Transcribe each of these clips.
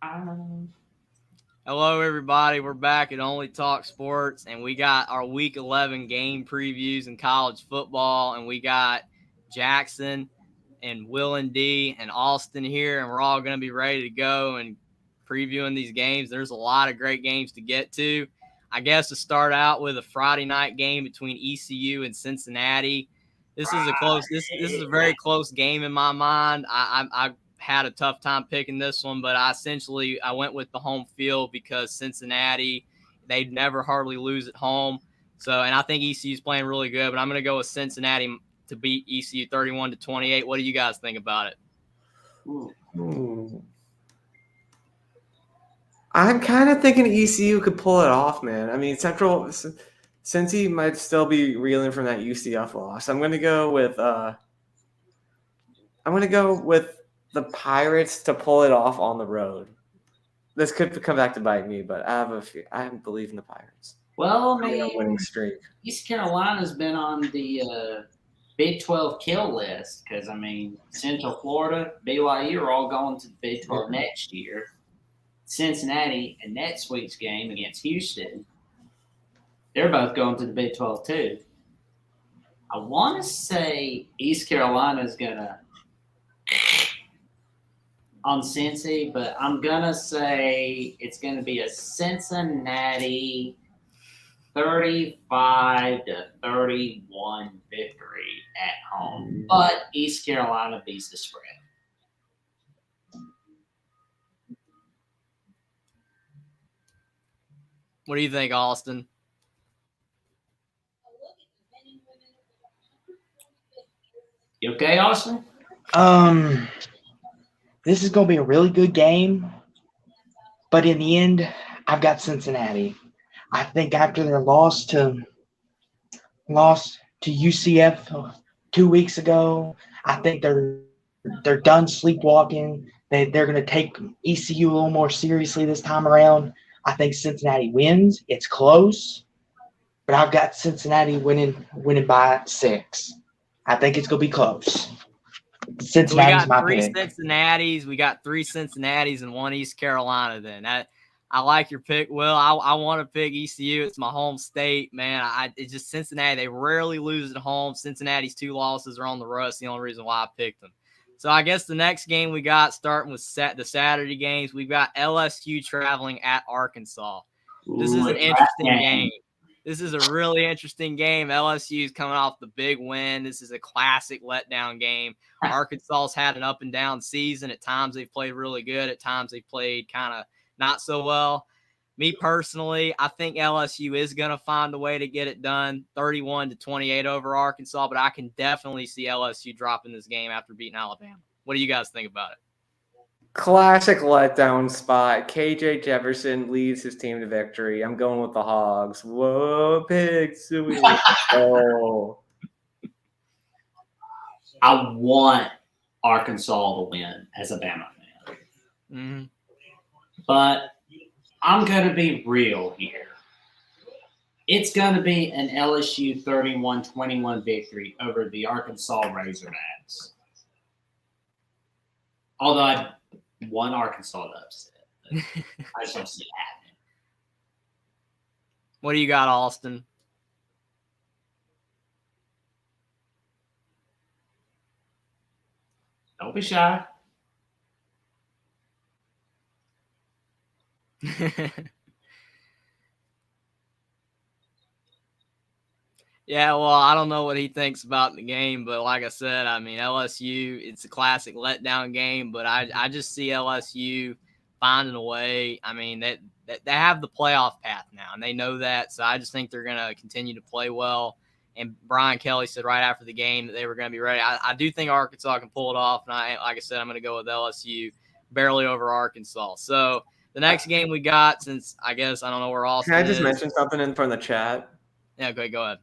Hello, everybody. We're back at Only Talk Sports, and we got our Week 11 game previews in college football, and we got Jackson and WillND and Austin here, and we're all going to be ready to go and previewing these games. There's a lot of great games to get to. I guess to start out with a Friday night game between ECU and Cincinnati. This is a close. This is a very close game in my mind. I had a tough time picking this one, but I went with the home field because Cincinnati, they never hardly lose at home. So, and I think ECU is playing really good, but I'm going to go with Cincinnati to beat ECU 31-28. What do you guys think about it? I'm kind of thinking ECU could pull it off, man. I mean, Cincy might still be reeling from that UCF loss. I'm going to go with the Pirates to pull it off on the road. This could come back to bite me, but I believe in the Pirates. Well, I mean, winning streak. East Carolina's been on the Big 12 kill list because, I mean, Central Florida, BYU are all going to the Big 12 next year. Cincinnati and next week's game against Houston, they're both going to the Big 12 too. I want to say East Carolina's going to on Cincy, but I'm going to say it's going to be a Cincinnati 35-31 victory at home. But East Carolina beats the spread. What do you think, Austin? You okay, Austin? This is going to be a really good game, but in the end, I've got Cincinnati. I think after their loss to UCF 2 weeks ago, I think they're done sleepwalking. They're going to take ECU a little more seriously this time around. I think Cincinnati wins. It's close, but I've got Cincinnati winning by 6. I think it's going to be close. Cincinnati's so we got my pick. Cincinnatis. We got 3 Cincinnatis and 1 East Carolina. Then I like your pick, Will. I want to pick ECU. It's my home state, man. It's just Cincinnati. They rarely lose at home. Cincinnati's 2 losses are on the road. That's the only reason why I picked them. So I guess the next game we got, starting with the Saturday games, we've got LSU traveling at Arkansas. This is an interesting game. This is a really interesting game. LSU is coming off the big win. This is a classic letdown game. Arkansas's had an up and down season. At times they've played really good. At times they've played kind of not so well. Me personally, I think LSU is going to find a way to get it done, 31-28 over Arkansas, but I can definitely see LSU dropping this game after beating Alabama. What do you guys think about it? Classic letdown spot. KJ Jefferson leads his team to victory. I'm going with the Hogs. Whoa, pigs. Oh. I want Arkansas to win as a Bama fan. Mm-hmm. But I'm going to be real here. It's going to be an LSU 31-21 victory over the Arkansas Razorbacks. Although I want Arkansas to upset. I just don't see it happening. What do you got, Austin? Don't be shy. Yeah, well, I don't know what he thinks about the game, but like I said, I mean, LSU, it's a classic letdown game, but I just see LSU finding a way. I mean, they have the playoff path now, and they know that, so I just think they're going to continue to play well. And Brian Kelly said right after the game that they were going to be ready. I do think Arkansas can pull it off, and like I said, I'm going to go with LSU barely over Arkansas. So the next game we got, since I guess I don't know where Austin is. Can I just mention something from the chat? Yeah, go ahead.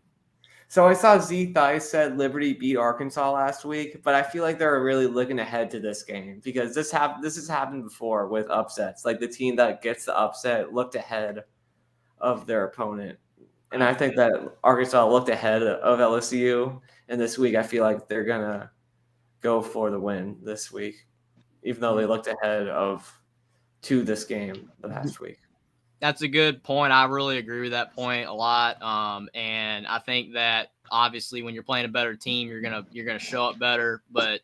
So I saw Z Thice said Liberty beat Arkansas last week, but I feel like they're really looking ahead to this game because this has happened before with upsets. Like the team that gets the upset looked ahead of their opponent. And I think that Arkansas looked ahead of LSU, and this week I feel like they're going to go for the win this week, even though they looked ahead of to this game last week. That's a good point. I really agree with that point a lot. And I think that obviously when you're playing a better team, you're gonna show up better. But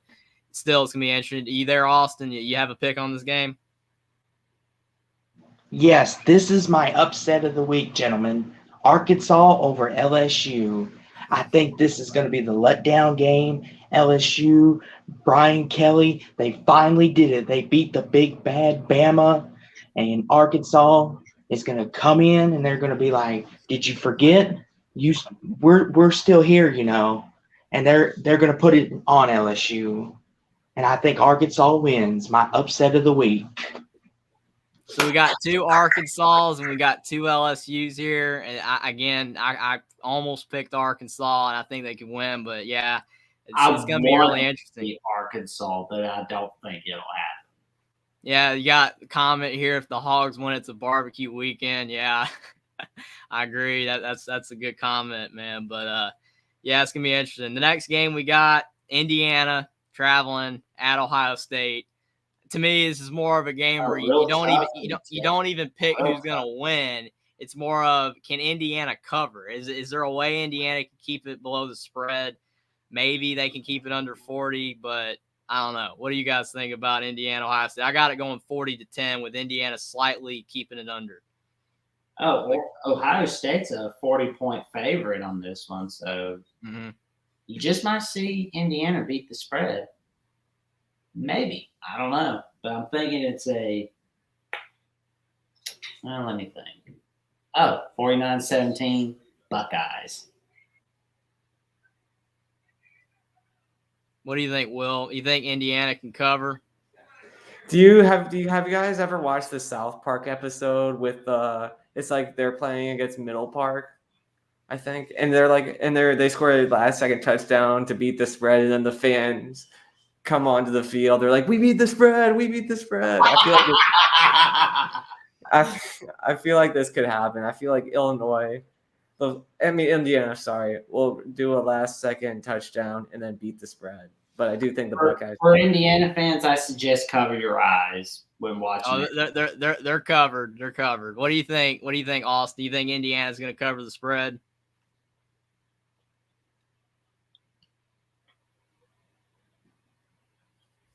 still, it's gonna be interesting. Are you there, Austin? You have a pick on this game? Yes, this is my upset of the week, gentlemen. Arkansas over LSU. I think this is going to be the letdown game. LSU, Brian Kelly, they finally did it. They beat the big bad Bama, and Arkansas is going to come in and they're going to be like, "Did you forget? We're still here, you know." And they're going to put it on LSU. And I think Arkansas wins. My upset of the week. So we got two Arkansas and we got two LSUs here. And I almost picked Arkansas, and I think they could win. But yeah, it's going to be really interesting. Arkansas, but I don't think it'll happen. Yeah, you got a comment here. If the Hogs win, it's a barbecue weekend. Yeah, I agree. That's a good comment, man. But yeah, it's gonna be interesting. The next game we got Indiana traveling at Ohio State. To me, this is more of a game where you don't even pick who's gonna win. It's more of, can Indiana cover? Is there a way Indiana can keep it below the spread? Maybe they can keep it under 40, but I don't know. What do you guys think about Indiana, Ohio State? I got it going 40-10 with Indiana slightly keeping it under. Oh, Ohio State's a 40-point favorite on this one, so you just might see Indiana beat the spread. Maybe. I don't know. But I'm thinking it's let me think. 49-17 Buckeyes. What do you think, Will? You think Indiana can cover? Do you guys ever watched the South Park episode with it's like they're playing against Middle Park, I think, and they score a last second touchdown to beat the spread, and then the fans come onto the field. They're like, "We beat the spread! We beat the spread!" I feel like this could happen. I feel like Indiana, will do a last second touchdown and then beat the spread. But I do think the Buckeyes. For Indiana fans, I suggest cover your eyes when watching. They're covered. They're covered. What do you think? What do you think, Austin? Do you think Indiana's going to cover the spread?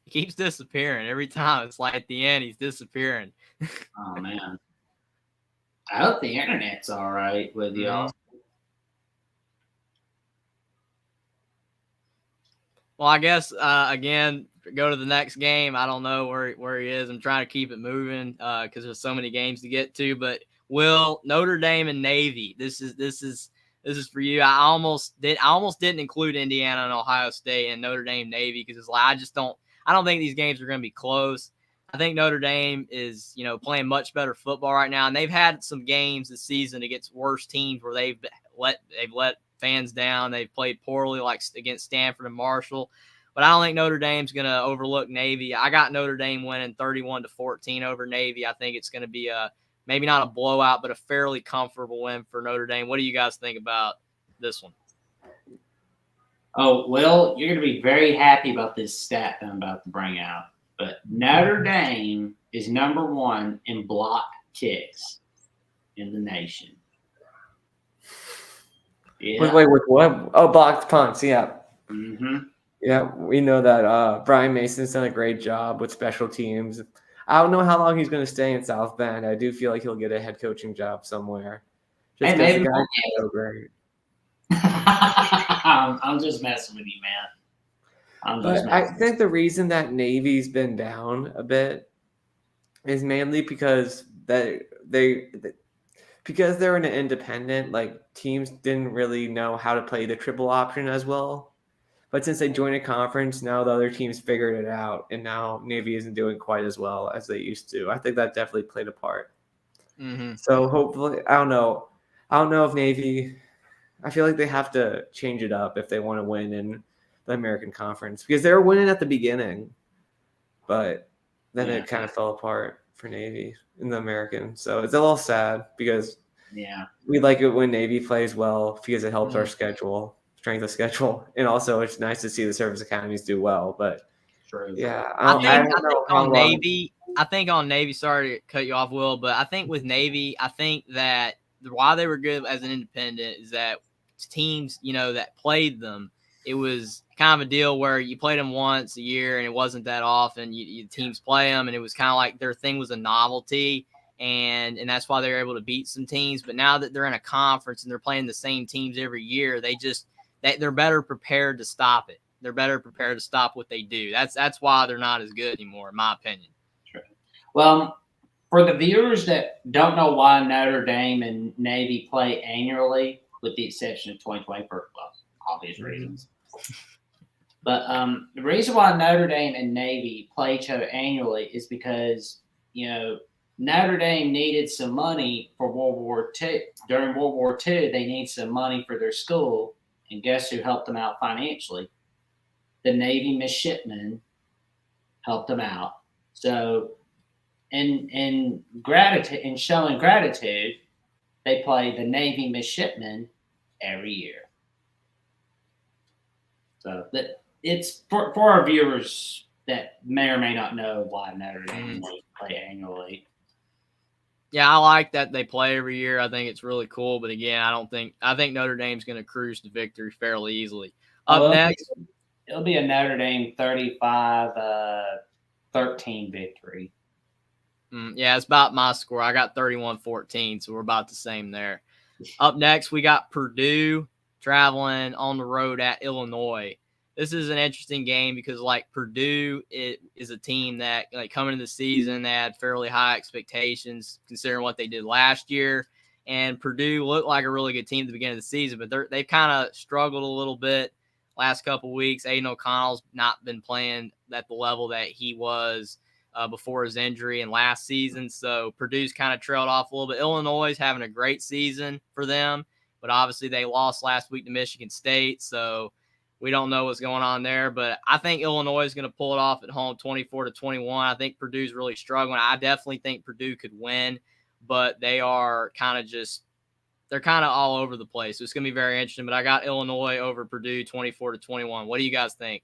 He keeps disappearing every time. It's like at the end, he's disappearing. Oh man. I hope the internet's all right with y'all. Well, I guess, again, go to the next game. I don't know where he is. I'm trying to keep it moving because there's so many games to get to. But, Will, Notre Dame and Navy, this is for you. I almost didn't include Indiana and Ohio State and Notre Dame Navy because it's like I don't think these games are going to be close. I think Notre Dame is, playing much better football right now, and they've had some games this season against worse teams where they've let fans down. They've played poorly, like against Stanford and Marshall. But I don't think Notre Dame's going to overlook Navy. I got Notre Dame winning 31-14 over Navy. I think it's going to be maybe not a blowout, but a fairly comfortable win for Notre Dame. What do you guys think about this one? Oh, well, you're going to be very happy about this stat that I'm about to bring out. But Notre Dame is number 1 in block kicks in the nation. Yeah. Wait, with what? Oh, blocked punts. Yeah. Mm-hmm. Yeah, we know that Brian Mason's done a great job with special teams. I don't know how long he's going to stay in South Bend. I do feel like he'll get a head coaching job somewhere. Just because the guy's so great. I'm just messing with you, man. I think the reason that Navy's been down a bit is mainly because because they're an independent, like teams didn't really know how to play the triple option as well. But since they joined a conference, now the other teams figured it out, and now Navy isn't doing quite as well as they used to. I think that definitely played a part. Mm-hmm. So hopefully, I don't know if Navy. I feel like they have to change it up if they want to win in the American Conference because they were winning at the beginning, but then it kind of fell apart for Navy in the American. So it's a little sad because we like it when Navy plays well because it helps our strength of schedule, and also it's nice to see the service academies do well. But true. Yeah, I think on Navy. I think on Navy, sorry to cut you off, Will, but I think with Navy, I think that why they were good as an independent is that teams, that played them, it was kind of a deal where you played them once a year and it wasn't that often. Teams play them, and it was kind of like their thing was a novelty, and that's why they were able to beat some teams. But now that they're in a conference and they're playing the same teams every year, they're better prepared to stop it. They're better prepared to stop what they do. That's why they're not as good anymore, in my opinion. Well, for the viewers that don't know why Notre Dame and Navy play annually, with the exception of 2020 for obvious reasons. But the reason why Notre Dame and Navy play each other annually is because, Notre Dame needed some money for World War II. During World War II, they needed some money for their school. And guess who helped them out financially? The Navy midshipmen helped them out. So, in gratitude, in showing gratitude, they play the Navy midshipmen every year. So that it's for our viewers that may or may not know why Notre Dame play annually. Yeah, I like that they play every year. I think it's really cool. But again, I think Notre Dame's going to cruise to victory fairly easily. Up next, it'll be a Notre Dame 35-13 victory. Yeah, it's about my score. I got 31-14, so we're about the same there. Up next, we got Purdue traveling on the road at Illinois. This is an interesting game because, Purdue is a team that, coming into the season, they had fairly high expectations considering what they did last year. And Purdue looked like a really good team at the beginning of the season, but they've kind of struggled a little bit last couple of weeks. Aiden O'Connell's not been playing at the level that he was before his injury and last season. So Purdue's kind of trailed off a little bit. Illinois is having a great season for them, but obviously they lost last week to Michigan State. So we don't know what's going on there, but I think Illinois is going to pull it off at home 24-21. I think Purdue's really struggling. I definitely think Purdue could win, but they are they're kind of all over the place. So it's going to be very interesting, but I got Illinois over Purdue 24-21. What do you guys think?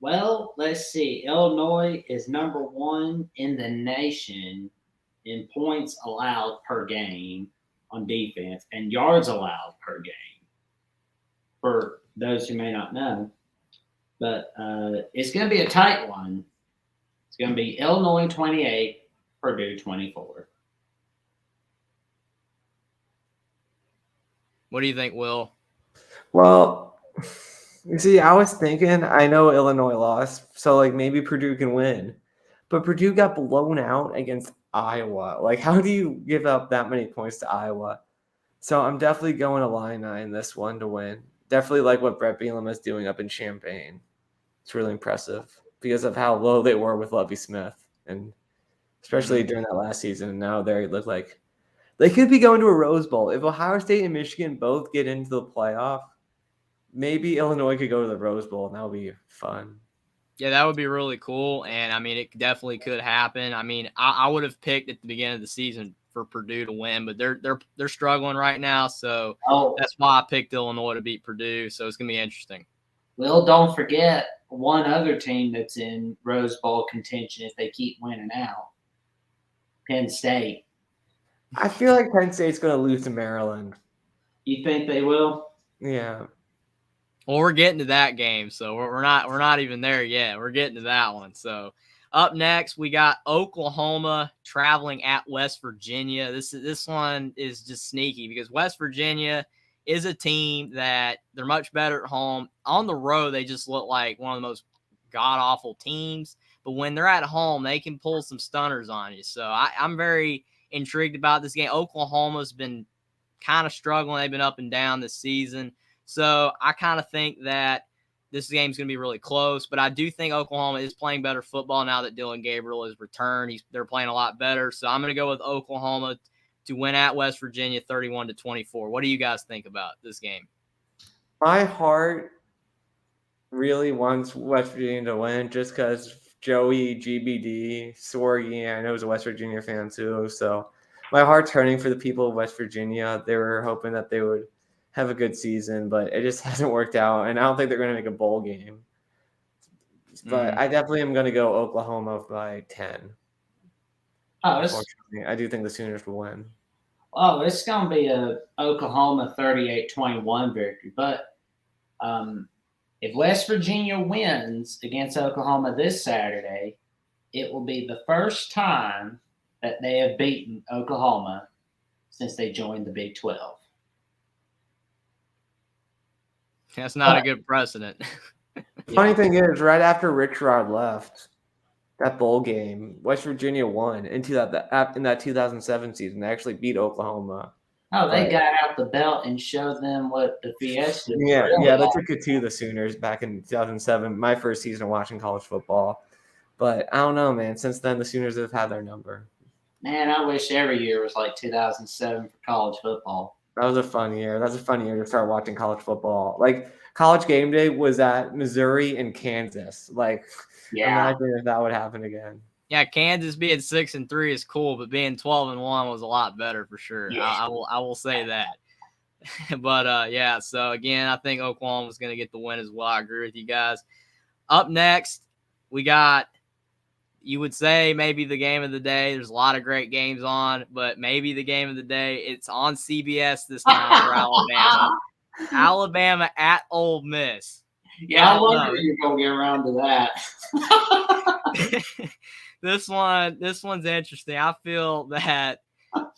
Well, let's see. Illinois is number 1 in the nation in points allowed per game on defense and yards allowed per game, for those who may not know. But it's going to be a tight one. It's going to be Illinois 28, Purdue 24. What do you think, Will? Well, you see, I was thinking, I know Illinois lost, so maybe Purdue can win. But Purdue got blown out against Iowa. How do you give up that many points to Iowa? So I'm definitely going Illini in this one to win. Definitely like what Brett Bielema is doing up in Champaign. It's really impressive because of how low they were with Lovie Smith, and especially during that last season. And now they look like they could be going to a Rose Bowl. If Ohio State and Michigan both get into the playoff, maybe Illinois could go to the Rose Bowl, and that would be fun. Yeah, that would be really cool. And, it definitely could happen. I would have picked at the beginning of the season for Purdue to win, but they're struggling right now. So that's why I picked Illinois to beat Purdue. So it's going to be interesting. Well, don't forget one other team that's in Rose Bowl contention if they keep winning out. Penn State. I feel like Penn State's going to lose to Maryland. You think they will? Yeah. Well, we're getting to that game, so we're not even there yet. We're getting to that one. So up next, we got Oklahoma traveling at West Virginia. This one is just sneaky because West Virginia is a team that they're much better at home. On the road, they just look like one of the most god-awful teams. But when they're at home, they can pull some stunners on you. So I'm very intrigued about this game. Oklahoma's been kind of struggling. They've been up and down this season. So I kind of think that this game's going to be really close. But I do think Oklahoma is playing better football now that Dylan Gabriel has returned. They're playing a lot better. So I'm going to go with Oklahoma to win at West Virginia 31-24. What do you guys think about this game? My heart really wants West Virginia to win just because Joey, GBD, Sorgi, I know he's a West Virginia fan too. So my heart's hurting for the people of West Virginia. They were hoping that they would have a good season, but it just hasn't worked out. And I don't think they're going to make a bowl game. But I definitely am going to go Oklahoma by 10. Oh, Unfortunately, I do think the Sooners will win. it's going to be a Oklahoma 38-21 victory. But if West Virginia wins against Oklahoma this Saturday, it will be the first time that they have beaten Oklahoma since they joined the Big 12. That's not a good precedent. Funny thing is, right after Rich Rod left, that bowl game, West Virginia won in that 2007 season. They actually beat Oklahoma. Oh, they got out the belt and showed them what the Fiesta. Yeah, they took it to the Sooners back in 2007. My first season of watching college football, but I don't know, man. Since then, the Sooners have had their number. Man, I wish every year was like 2007 for college football. That was a fun year. That's a fun year to start watching college football. Like College Game Day was at Missouri and Kansas. Like, imagine if that would happen again. Yeah, Kansas being 6-3 is cool, but being 12-1 was a lot better for sure. Yeah. I will say that. But yeah, so again, I think Oklahoma was going to get the win as well. I agree with you guys. Up next, we got, you would say maybe the game of the day. There's a lot of great games on, but maybe the game of the day. It's on CBS this time for Alabama. Alabama at Ole Miss. Yeah, I wonder if you're going to get around to that. This one's interesting. I feel that,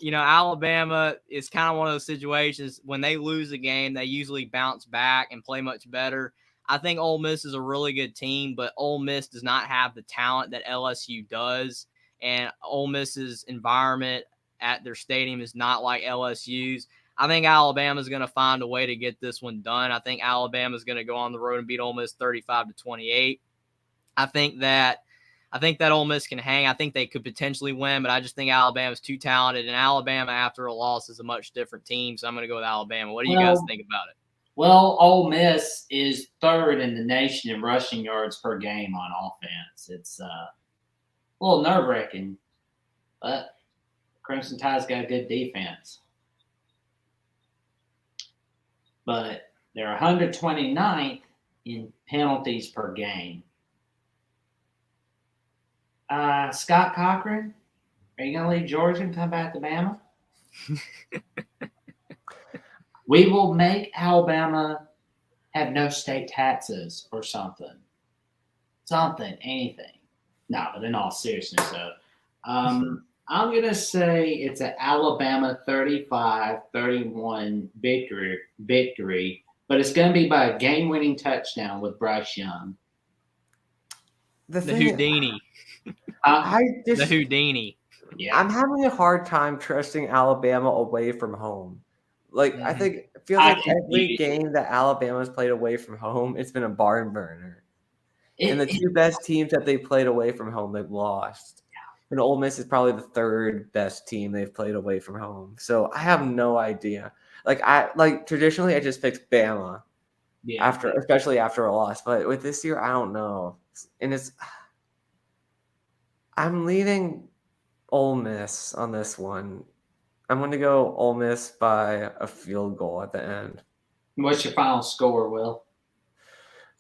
Alabama is kind of one of those situations when they lose a game, they usually bounce back and play much better. I think Ole Miss is a really good team, but Ole Miss does not have the talent that LSU does. And Ole Miss's environment at their stadium is not like LSU's. I think Alabama is going to find a way to get this one done. I think Alabama is going to go on the road and beat Ole Miss 35-28. I think that Ole Miss can hang. I think they could potentially win, but I just think Alabama's too talented. And Alabama, after a loss, is a much different team. So I'm going to go with Alabama. What do you guys think about it? Well, Ole Miss is third in the nation in rushing yards per game on offense. It's a little nerve-wracking, but Crimson Tide's got a good defense. But they're 129th in penalties per game. Scott Cochran, are you going to leave Georgia and come back to Bama? We will make Alabama have no state taxes or something. Anything. No, but in all seriousness, though. I'm going to say it's an Alabama 35-31 victory, but it's going to be by a game-winning touchdown with Bryce Young. The Houdini. The Houdini. Yeah. I'm having a hard time trusting Alabama away from home. Like, I think it feels like every game that Alabama's played away from home, it's been a barn burner. And the two best teams that they played away from home, they've lost. And Ole Miss is probably the third best team they've played away from home. So I have no idea. Traditionally I just picked Bama especially after a loss. But with this year, I don't know. And I'm leaning Ole Miss on this one. I'm going to go Ole Miss by a field goal at the end. What's your final score, Will?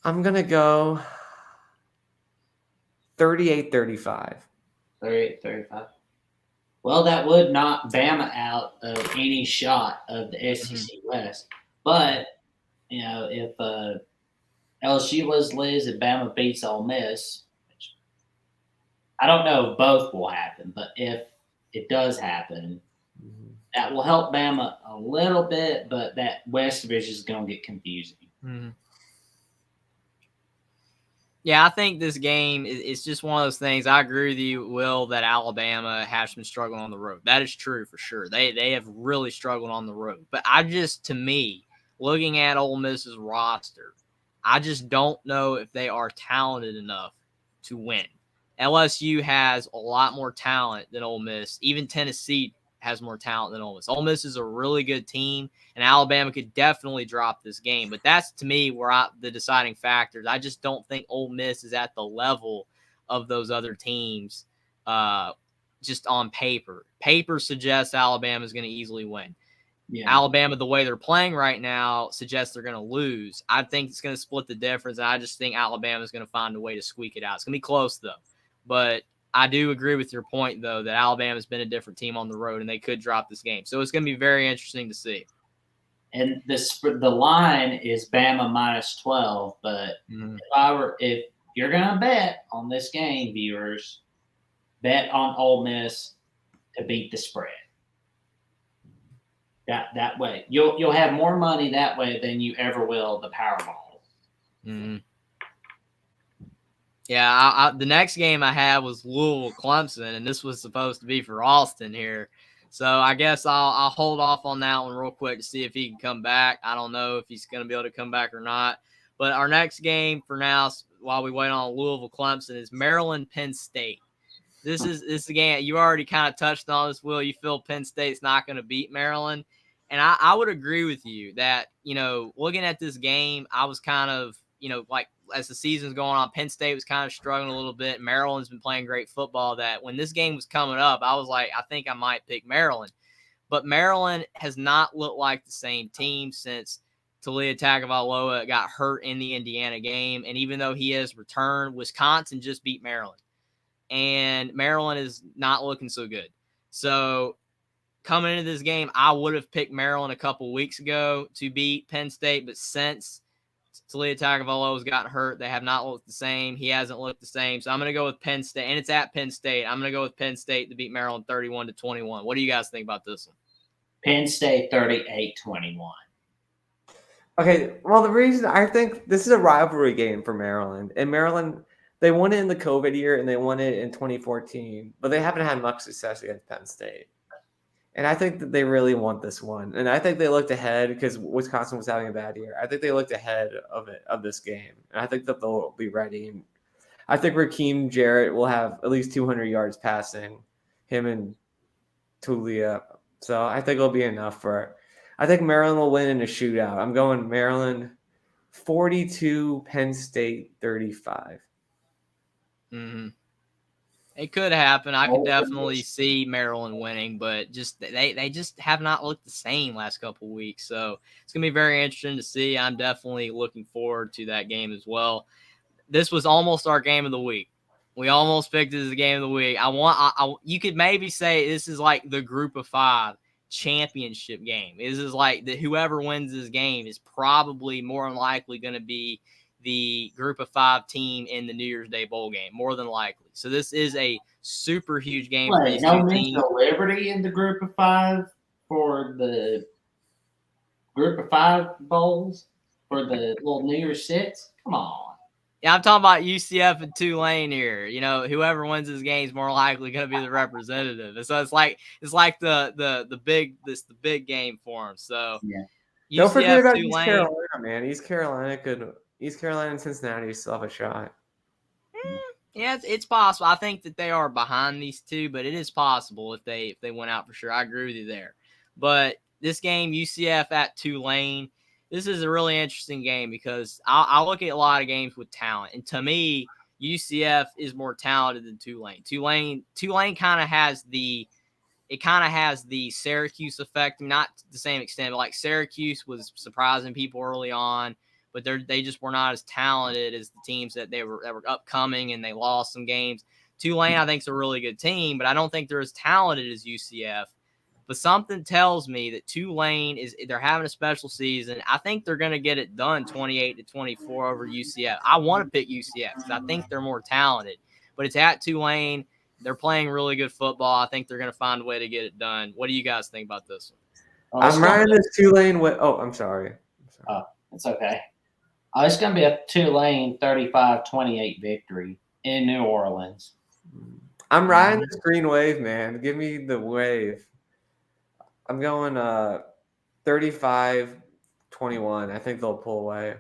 I'm going to go 38-35. 38-35. Well, that would knock Bama out of any shot of the SEC West. But, if LSU was lose and Bama beats Ole Miss, which I don't know if both will happen, but if it does happen, that will help Bama a little bit, but that West Division is going to get confusing. Mm-hmm. Yeah, I think this game is just one of those things. I agree with you, Will, that Alabama has been struggling on the road. That is true for sure. They have really struggled on the road. But to me, looking at Ole Miss's roster, I just don't know if they are talented enough to win. LSU has a lot more talent than Ole Miss. Even Tennessee has more talent than Ole Miss. Ole Miss is a really good team, and Alabama could definitely drop this game. But that's, to me, the deciding factors. I just don't think Ole Miss is at the level of those other teams just on paper. Paper suggests Alabama is going to easily win. Yeah. Alabama, the way they're playing right now, suggests they're going to lose. I think it's going to split the difference, and I just think Alabama is going to find a way to squeak it out. It's going to be close, though. But I do agree with your point, though, that Alabama's been a different team on the road, and they could drop this game. So it's going to be very interesting to see. And the line is Bama minus 12. But if you're going to bet on this game, viewers, bet on Ole Miss to beat the spread. That way, you'll have more money that way than you ever will the Powerball. Mm-hmm. Yeah, the next game I had was Louisville Clemson, and this was supposed to be for Austin here. So I guess I'll hold off on that one real quick to see if he can come back. I don't know if he's going to be able to come back or not. But our next game for now, while we wait on Louisville Clemson, is Maryland Penn State. This is the game you already kind of touched on this, Will. You feel Penn State's not going to beat Maryland. And I would agree with you that, looking at this game, I was kind of, like as the season's going on, Penn State was kind of struggling a little bit. Maryland's been playing great football. That when this game was coming up, I was like, I think I might pick Maryland. But Maryland has not looked like the same team since Talia Tagovailoa got hurt in the Indiana game. And even though he has returned, Wisconsin just beat Maryland. And Maryland is not looking so good. So coming into this game, I would have picked Maryland a couple weeks ago to beat Penn State. But since Talia Tagovailoa has gotten hurt, they have not looked the same. He hasn't looked the same. So I'm going to go with Penn State. And it's at Penn State. I'm going to go with Penn State to beat Maryland 31-21. What do you guys think about this one? Penn State 38-21. Okay, well, the reason I think this is a rivalry game for Maryland. And Maryland, they won it in the COVID year and they won it in 2014, but they haven't had much success against Penn State. And I think that they really want this one. And I think they looked ahead because Wisconsin was having a bad year. I think they looked ahead of this game. And I think that they'll be ready. And I think Raheem Jarrett will have at least 200 yards passing, him and Tulia. So I think it'll be enough for it. I think Maryland will win in a shootout. I'm going Maryland 42, Penn State 35. Mm-hmm. It could happen. I could definitely see Maryland winning, but just they just have not looked the same last couple of weeks. So it's going to be very interesting to see. I'm definitely looking forward to that game as well. This was almost our game of the week. We almost picked it as the game of the week. You could maybe say this is like the Group of 5 championship game. This is like whoever wins this game is probably more than likely going to be the Group of 5 team in the New Year's Day bowl game, more than likely. So this is a super huge game for these two teams. No Liberty in the Group of 5 for the Group of 5 bowls for the little New Year's 6? Come on. Yeah, I'm talking about UCF and Tulane here. Whoever wins this game is more likely going to be the representative. And so it's like the big game for them. So yeah. Don't forget about East Carolina, man. East Carolina and Cincinnati still have a shot. Yeah, it's possible. I think that they are behind these two, but it is possible if they went out for sure. I agree with you there. But this game, UCF at Tulane, this is a really interesting game because I look at a lot of games with talent. And to me, UCF is more talented than Tulane. Tulane kind of has the Syracuse effect, not to the same extent, but like Syracuse was surprising people early on. But they just were not as talented as the teams that were upcoming, and they lost some games. Tulane, I think, is a really good team, but I don't think they're as talented as UCF. But something tells me that Tulane they're having a special season. I think they're going to get it done 28-24 over UCF. I want to pick UCF because I think they're more talented. But it's at Tulane. They're playing really good football. I think they're going to find a way to get it done. What do you guys think about this one? I'm riding this Tulane with – I'm sorry. It's okay. It's going to be a Tulane 35-28 victory in New Orleans. I'm riding this green wave, man. Give me the wave. I'm going 35-21. I think they'll pull away.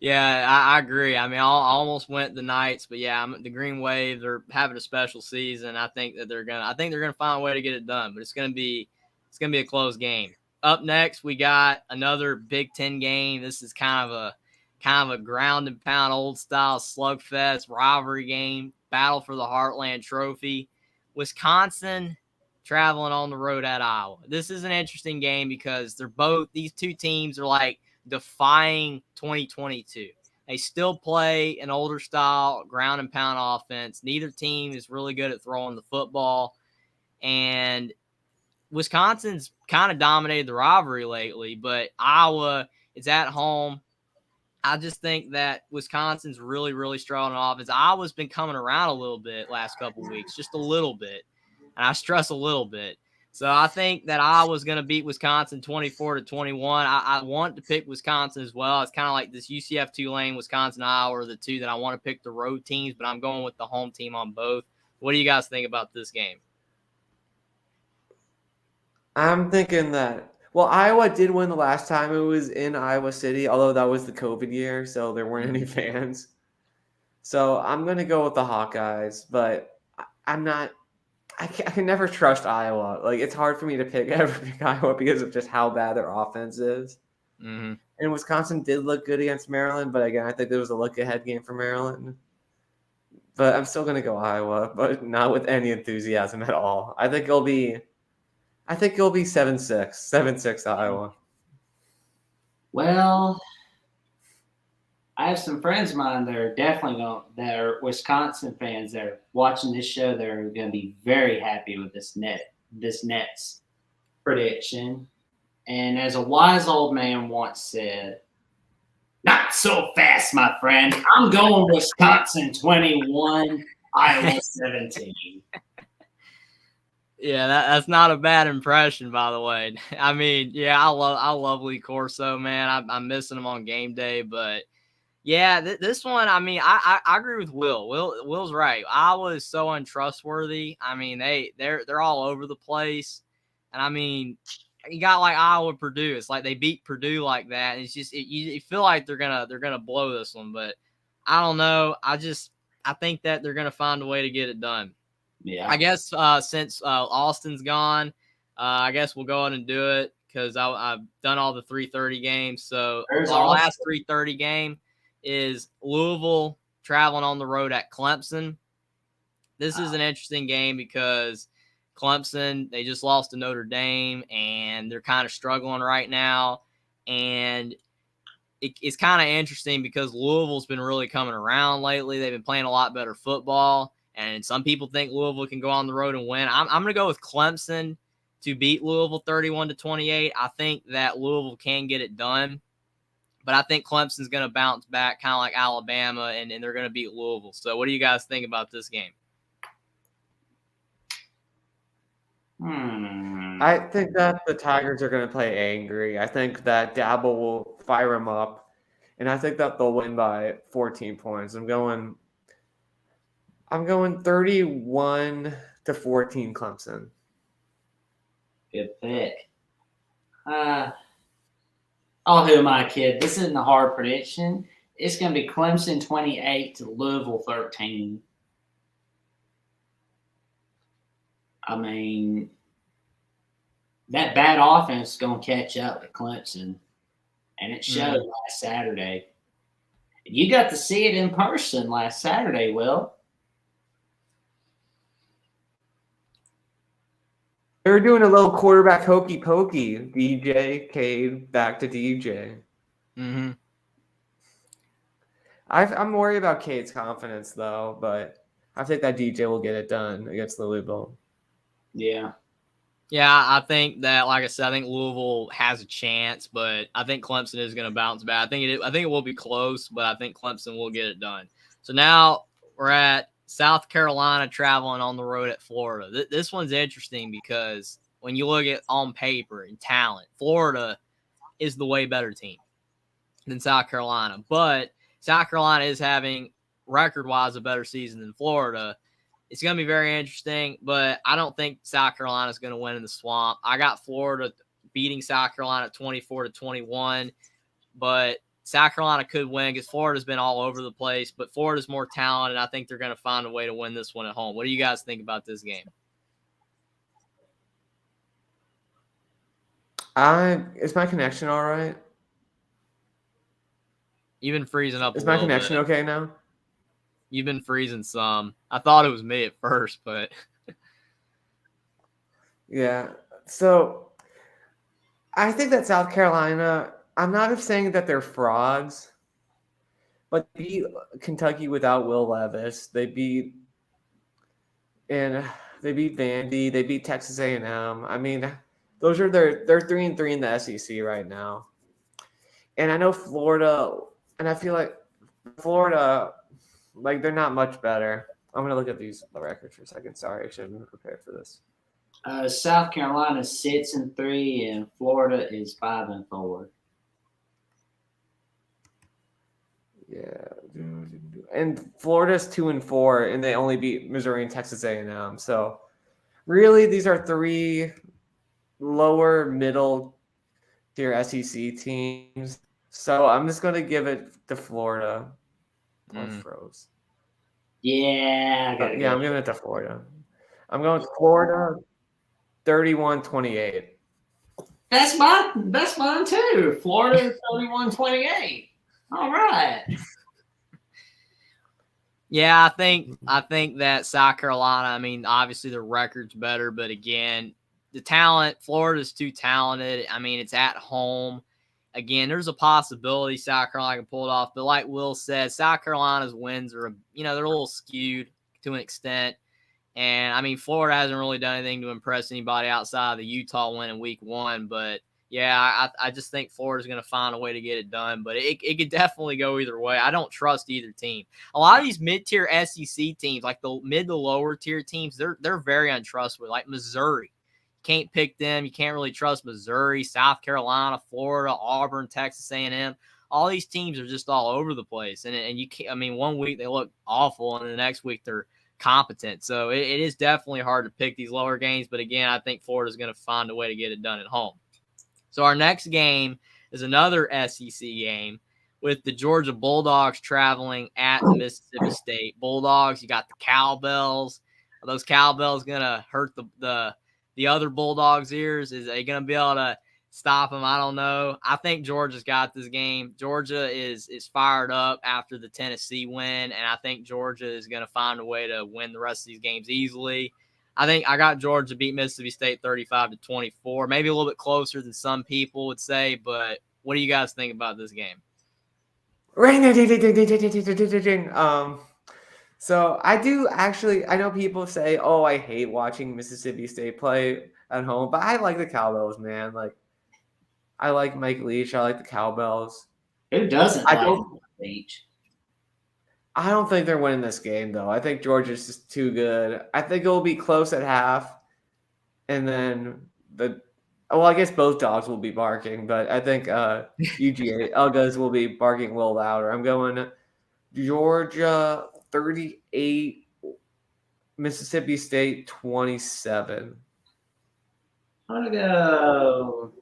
Yeah, I agree. I mean, I almost went the Knights, but yeah, the Green Wave. They're having a special season. I think they're gonna find a way to get it done. But it's gonna be a close game. Up next, we got another Big Ten game. This is kind of a ground and pound, old style slugfest rivalry game. Battle for the Heartland Trophy. Wisconsin traveling on the road at Iowa. This is an interesting game because these two teams are like defying 2022. They still play an older style ground and pound offense. Neither team is really good at throwing the football. And Wisconsin's kind of dominated the rivalry lately, but Iowa is at home. I just think that Wisconsin's really, really strong on offense. Iowa's been coming around a little bit last couple of weeks, just a little bit. And I stress a little bit. So I think that Iowa's going to beat Wisconsin 24-21. I want to pick Wisconsin as well. It's kind of like this UCF Tulane, Wisconsin, Iowa are the two that I want to pick the road teams, but I'm going with the home team on both. What do you guys think about this game? I'm thinking that, well, Iowa did win the last time it was in Iowa City, although that was the COVID year, so there weren't any fans. So I'm going to go with the Hawkeyes, but I'm not. I can never trust Iowa. Like, it's hard for me to ever pick Iowa because of just how bad their offense is. Mm-hmm. And Wisconsin did look good against Maryland, but again, I think there was a look-ahead game for Maryland. But I'm still going to go Iowa, but not with any enthusiasm at all. I think it'll be 7-6. 7-6 Iowa. Well, I have some friends of mine that are that are Wisconsin fans that are watching this show. They're going to be very happy with this Nets prediction. And as a wise old man once said, "Not so fast, my friend. I'm going Wisconsin 21, Iowa 17." Yeah, that's not a bad impression, by the way. I mean, yeah, I love Lee Corso, man. I'm missing him on game day, but yeah, this one, I mean, I agree with Will. Will's right. Iowa is so untrustworthy. I mean, they're all over the place, and I mean, you got like Iowa, Purdue. It's like they beat Purdue like that. And it's just you feel like they're gonna blow this one, but I don't know. I think that they're gonna find a way to get it done. Yeah. I guess since Austin's gone, I guess we'll go ahead and do it because I've done all the 3:30 games. So our last 3:30 game is Louisville traveling on the road at Clemson. This is an interesting game because Clemson, they just lost to Notre Dame, and they're kind of struggling right now. And it's kind of interesting because Louisville's been really coming around lately. They've been playing a lot better football. And some people think Louisville can go on the road and win. I'm going to go with Clemson to beat Louisville 31-28. I think that Louisville can get it done. But I think Clemson's going to bounce back kind of like Alabama, and they're going to beat Louisville. So what do you guys think about this game? I think that the Tigers are going to play angry. I think that Dabble will fire them up. And I think that they'll win by 14 points. I'm going 31-14 Clemson. Good pick. Oh, who am I, kid? This isn't a hard prediction. It's going to be Clemson 28 to Louisville 13. I mean, that bad offense is going to catch up with Clemson, and it showed last Saturday. You got to see it in person last Saturday, Will. They were doing a little quarterback hokey pokey. DJ, Cade, back to DJ. Mm-hmm. I'm worried about Cade's confidence, though, but I think that DJ will get it done against Louisville. Yeah. Yeah, I think that, like I said, I think Louisville has a chance, but I think Clemson is going to bounce back. I think it will be close, but I think Clemson will get it done. So now we're at South Carolina traveling on the road at Florida. This one's interesting because when you look at on paper and talent, Florida is the way better team than South Carolina. But South Carolina is having record-wise a better season than Florida. It's going to be very interesting, but I don't think South Carolina is going to win in the Swamp. I got Florida beating South Carolina 24-21, but South Carolina could win because Florida's been all over the place, but Florida's more talented, and I think they're going to find a way to win this one at home. What do you guys think about this game? Is my connection all right? You've been freezing up. Is my connection okay now? You've been freezing some. I thought it was me at first, but yeah. So I think that South Carolina, I'm not saying that they're frauds, but they beat Kentucky without Will Levis. They beat Vandy. They beat Texas A&M. I mean, those are they're 3-3 in the SEC right now. And I know Florida, and I feel like Florida, like they're not much better. I'm gonna look at these records for a second. Sorry, I should have been prepared for this. South Carolina 6-3 and Florida is 5-4. Yeah, and Florida's 2-4, and they only beat Missouri and Texas A&M. So, really, these are three lower middle tier SEC teams. So I'm just gonna give it to Florida. Froze. Yeah, I'm giving it to Florida. I'm going to Florida 31-28. That's mine too. Florida 31-28. All right. Yeah, I think that South Carolina, I mean, obviously the record's better, but again, the talent, Florida's too talented. I mean, it's at home. Again, there's a possibility South Carolina can pull it off, but like Will said, South Carolina's wins are, they're a little skewed to an extent. And I mean, Florida hasn't really done anything to impress anybody outside of the Utah win in week 1, but yeah, I just think Florida's going to find a way to get it done, but it could definitely go either way. I don't trust either team. A lot of these mid-tier SEC teams, like the mid to lower tier teams, they're very untrustworthy. Like Missouri, can't pick them. You can't really trust Missouri, South Carolina, Florida, Auburn, Texas A&M. All these teams are just all over the place, and you can't. I mean, one week they look awful, and the next week they're competent. So it is definitely hard to pick these lower games, but again, I think Florida's going to find a way to get it done at home. So our next game is another SEC game with the Georgia Bulldogs traveling at the Mississippi State Bulldogs. You got the cowbells. Are those cowbells going to hurt the other Bulldogs' ears? Is they going to be able to stop them? I don't know. I think Georgia's got this game. Georgia is fired up after the Tennessee win, and I think Georgia is going to find a way to win the rest of these games easily. I think I got Georgia beat Mississippi State 35-24, maybe a little bit closer than some people would say, but what do you guys think about this game? So I know people say, oh, I hate watching Mississippi State play at home, but I like the Cowbells, man. Like, I like Mike Leach. I like the Cowbells. Who doesn't like Mike Leach? I don't think they're winning this game, though. I think Georgia's just too good. I think it will be close at half. And then I guess both dogs will be barking, but I think UGA Elgas will be barking a little louder. I'm going Georgia 38, Mississippi State 27. I'm going to go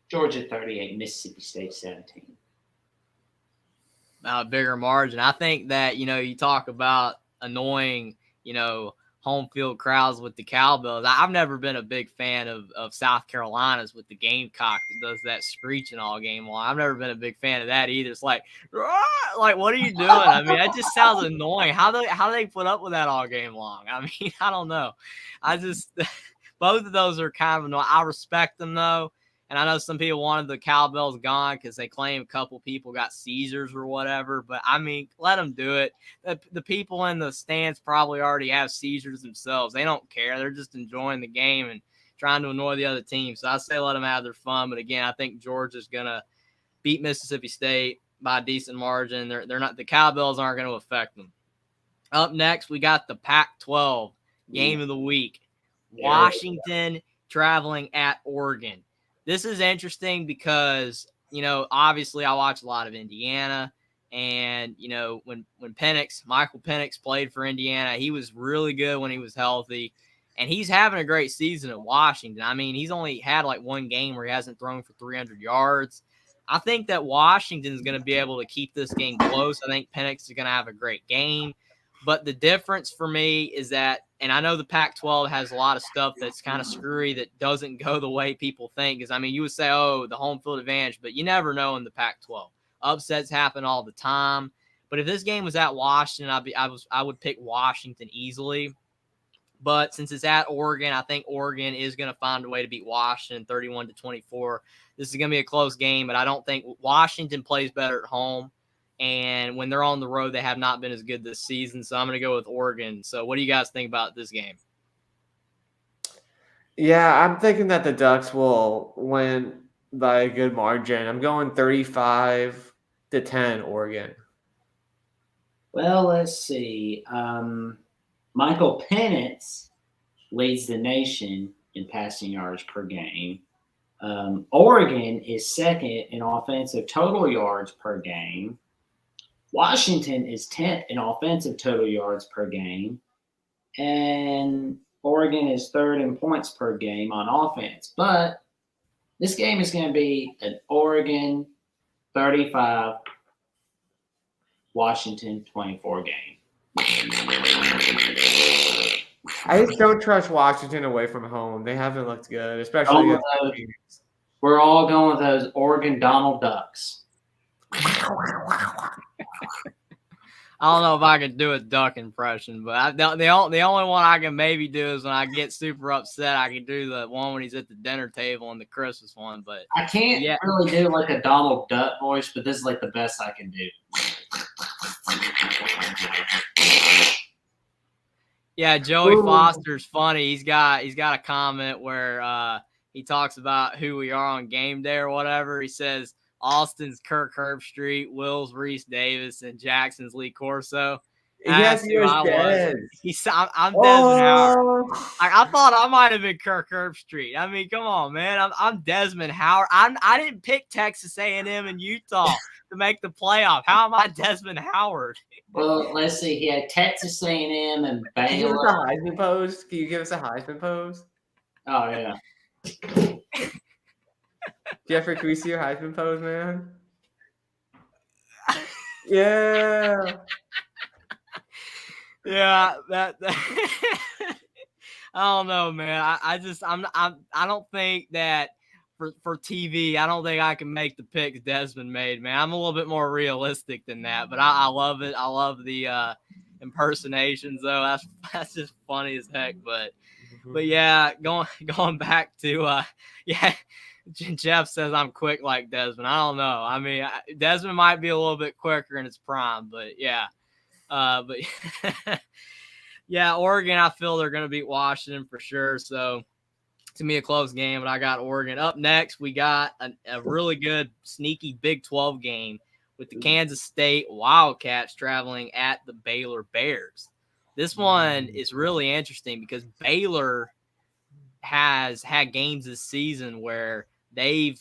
Georgia 38, Mississippi State 17. Bigger margin. I think that, you talk about annoying, home field crowds with the cowbells. I've never been a big fan of South Carolina's with the Gamecock that does that screeching all game long. I've never been a big fan of that either. It's like what are you doing? I mean, that just sounds annoying. How do they put up with that all game long? I mean, I don't know. Both of those are kind of annoying. I respect them though. And I know some people wanted the cowbells gone because they claim a couple people got seizures or whatever. But, I mean, let them do it. The people in the stands probably already have seizures themselves. They don't care. They're just enjoying the game and trying to annoy the other team. So I say let them have their fun. But, again, I think Georgia's going to beat Mississippi State by a decent margin. They're not. The cowbells aren't going to affect them. Up next, we got the Pac-12 game of the week. Washington traveling at Oregon. This is interesting because, obviously I watch a lot of Indiana and, when Michael Penix played for Indiana, he was really good when he was healthy and he's having a great season at Washington. I mean, he's only had like one game where he hasn't thrown for 300 yards. I think that Washington is going to be able to keep this game close. I think Penix is going to have a great game. But the difference for me is that, and I know the Pac-12 has a lot of stuff that's kind of screwy that doesn't go the way people think. Because, I mean, you would say, oh, the home field advantage, but you never know in the Pac-12. Upsets happen all the time. But if this game was at Washington, I would pick Washington easily. But since it's at Oregon, I think Oregon is going to find a way to beat Washington 31-24. This is going to be a close game, but I don't think Washington plays better at home. And when they're on the road, they have not been as good this season. So I'm going to go with Oregon. So what do you guys think about this game? Yeah, I'm thinking that the Ducks will win by a good margin. I'm going 35-10 Oregon. Well, let's see. Michael Penix leads the nation in passing yards per game. Oregon is second in offensive total yards per game. Washington is 10th in offensive total yards per game. And Oregon is third in points per game on offense. But this game is going to be an Oregon 35, Washington 24 game. I just don't trust Washington away from home. They haven't looked good, especially against the Phoenix. We're all going with those Oregon Donald Ducks. I don't know if I can do a duck impression, but the only one I can maybe do is when I get super upset. I can do the one when he's at the dinner table and the Christmas one. But I can't really do like a Donald Duck voice, but this is like the best I can do. Yeah, Joey Foster's funny. He's got a comment where he talks about who we are on game day or whatever. He says Austin's Kirk Herbstreit, Will's Reese Davis, and Jackson's Lee Corso. Yes, he was dead. I'm Desmond Howard. I thought I might have been Kirk Herbstreit. I mean, come on, man. I'm Desmond Howard. I didn't pick Texas A&M and Utah to make the playoff. How am I Desmond Howard? Well, let's see. He had Texas A&M and Baylor. Can you give us a Heisman pose? Can you give us a Heisman pose? Oh, yeah. Jeffrey, can we see your Heisman pose, man? Yeah. Yeah, that I don't know, man. I don't think that for TV, I don't think I can make the picks Desmond made, man. I'm a little bit more realistic than that, but I love it. I love the impersonations though. That's just funny as heck. But yeah, going back to yeah. Jeff says I'm quick like Desmond. I don't know. I mean, Desmond might be a little bit quicker in his prime, but yeah. But yeah, Oregon, I feel they're going to beat Washington for sure. So to me, a close game, but I got Oregon. Up next, we got a really good, sneaky Big 12 game with the Kansas State Wildcats traveling at the Baylor Bears. This one is really interesting because Baylor has had games this season where they've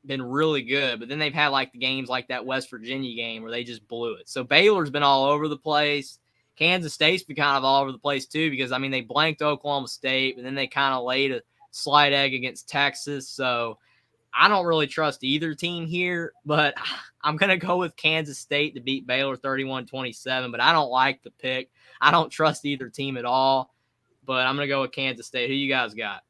been really good, but then they've had like the games like that West Virginia game where they just blew it. So Baylor's been all over the place. Kansas State's been kind of all over the place too, because I mean, they blanked Oklahoma State, but then they kind of laid a slight egg against Texas. So I don't really trust either team here, but I'm going to go with Kansas State to beat Baylor 31-27, but I don't like the pick. I don't trust either team at all, but I'm going to go with Kansas State. Who you guys got?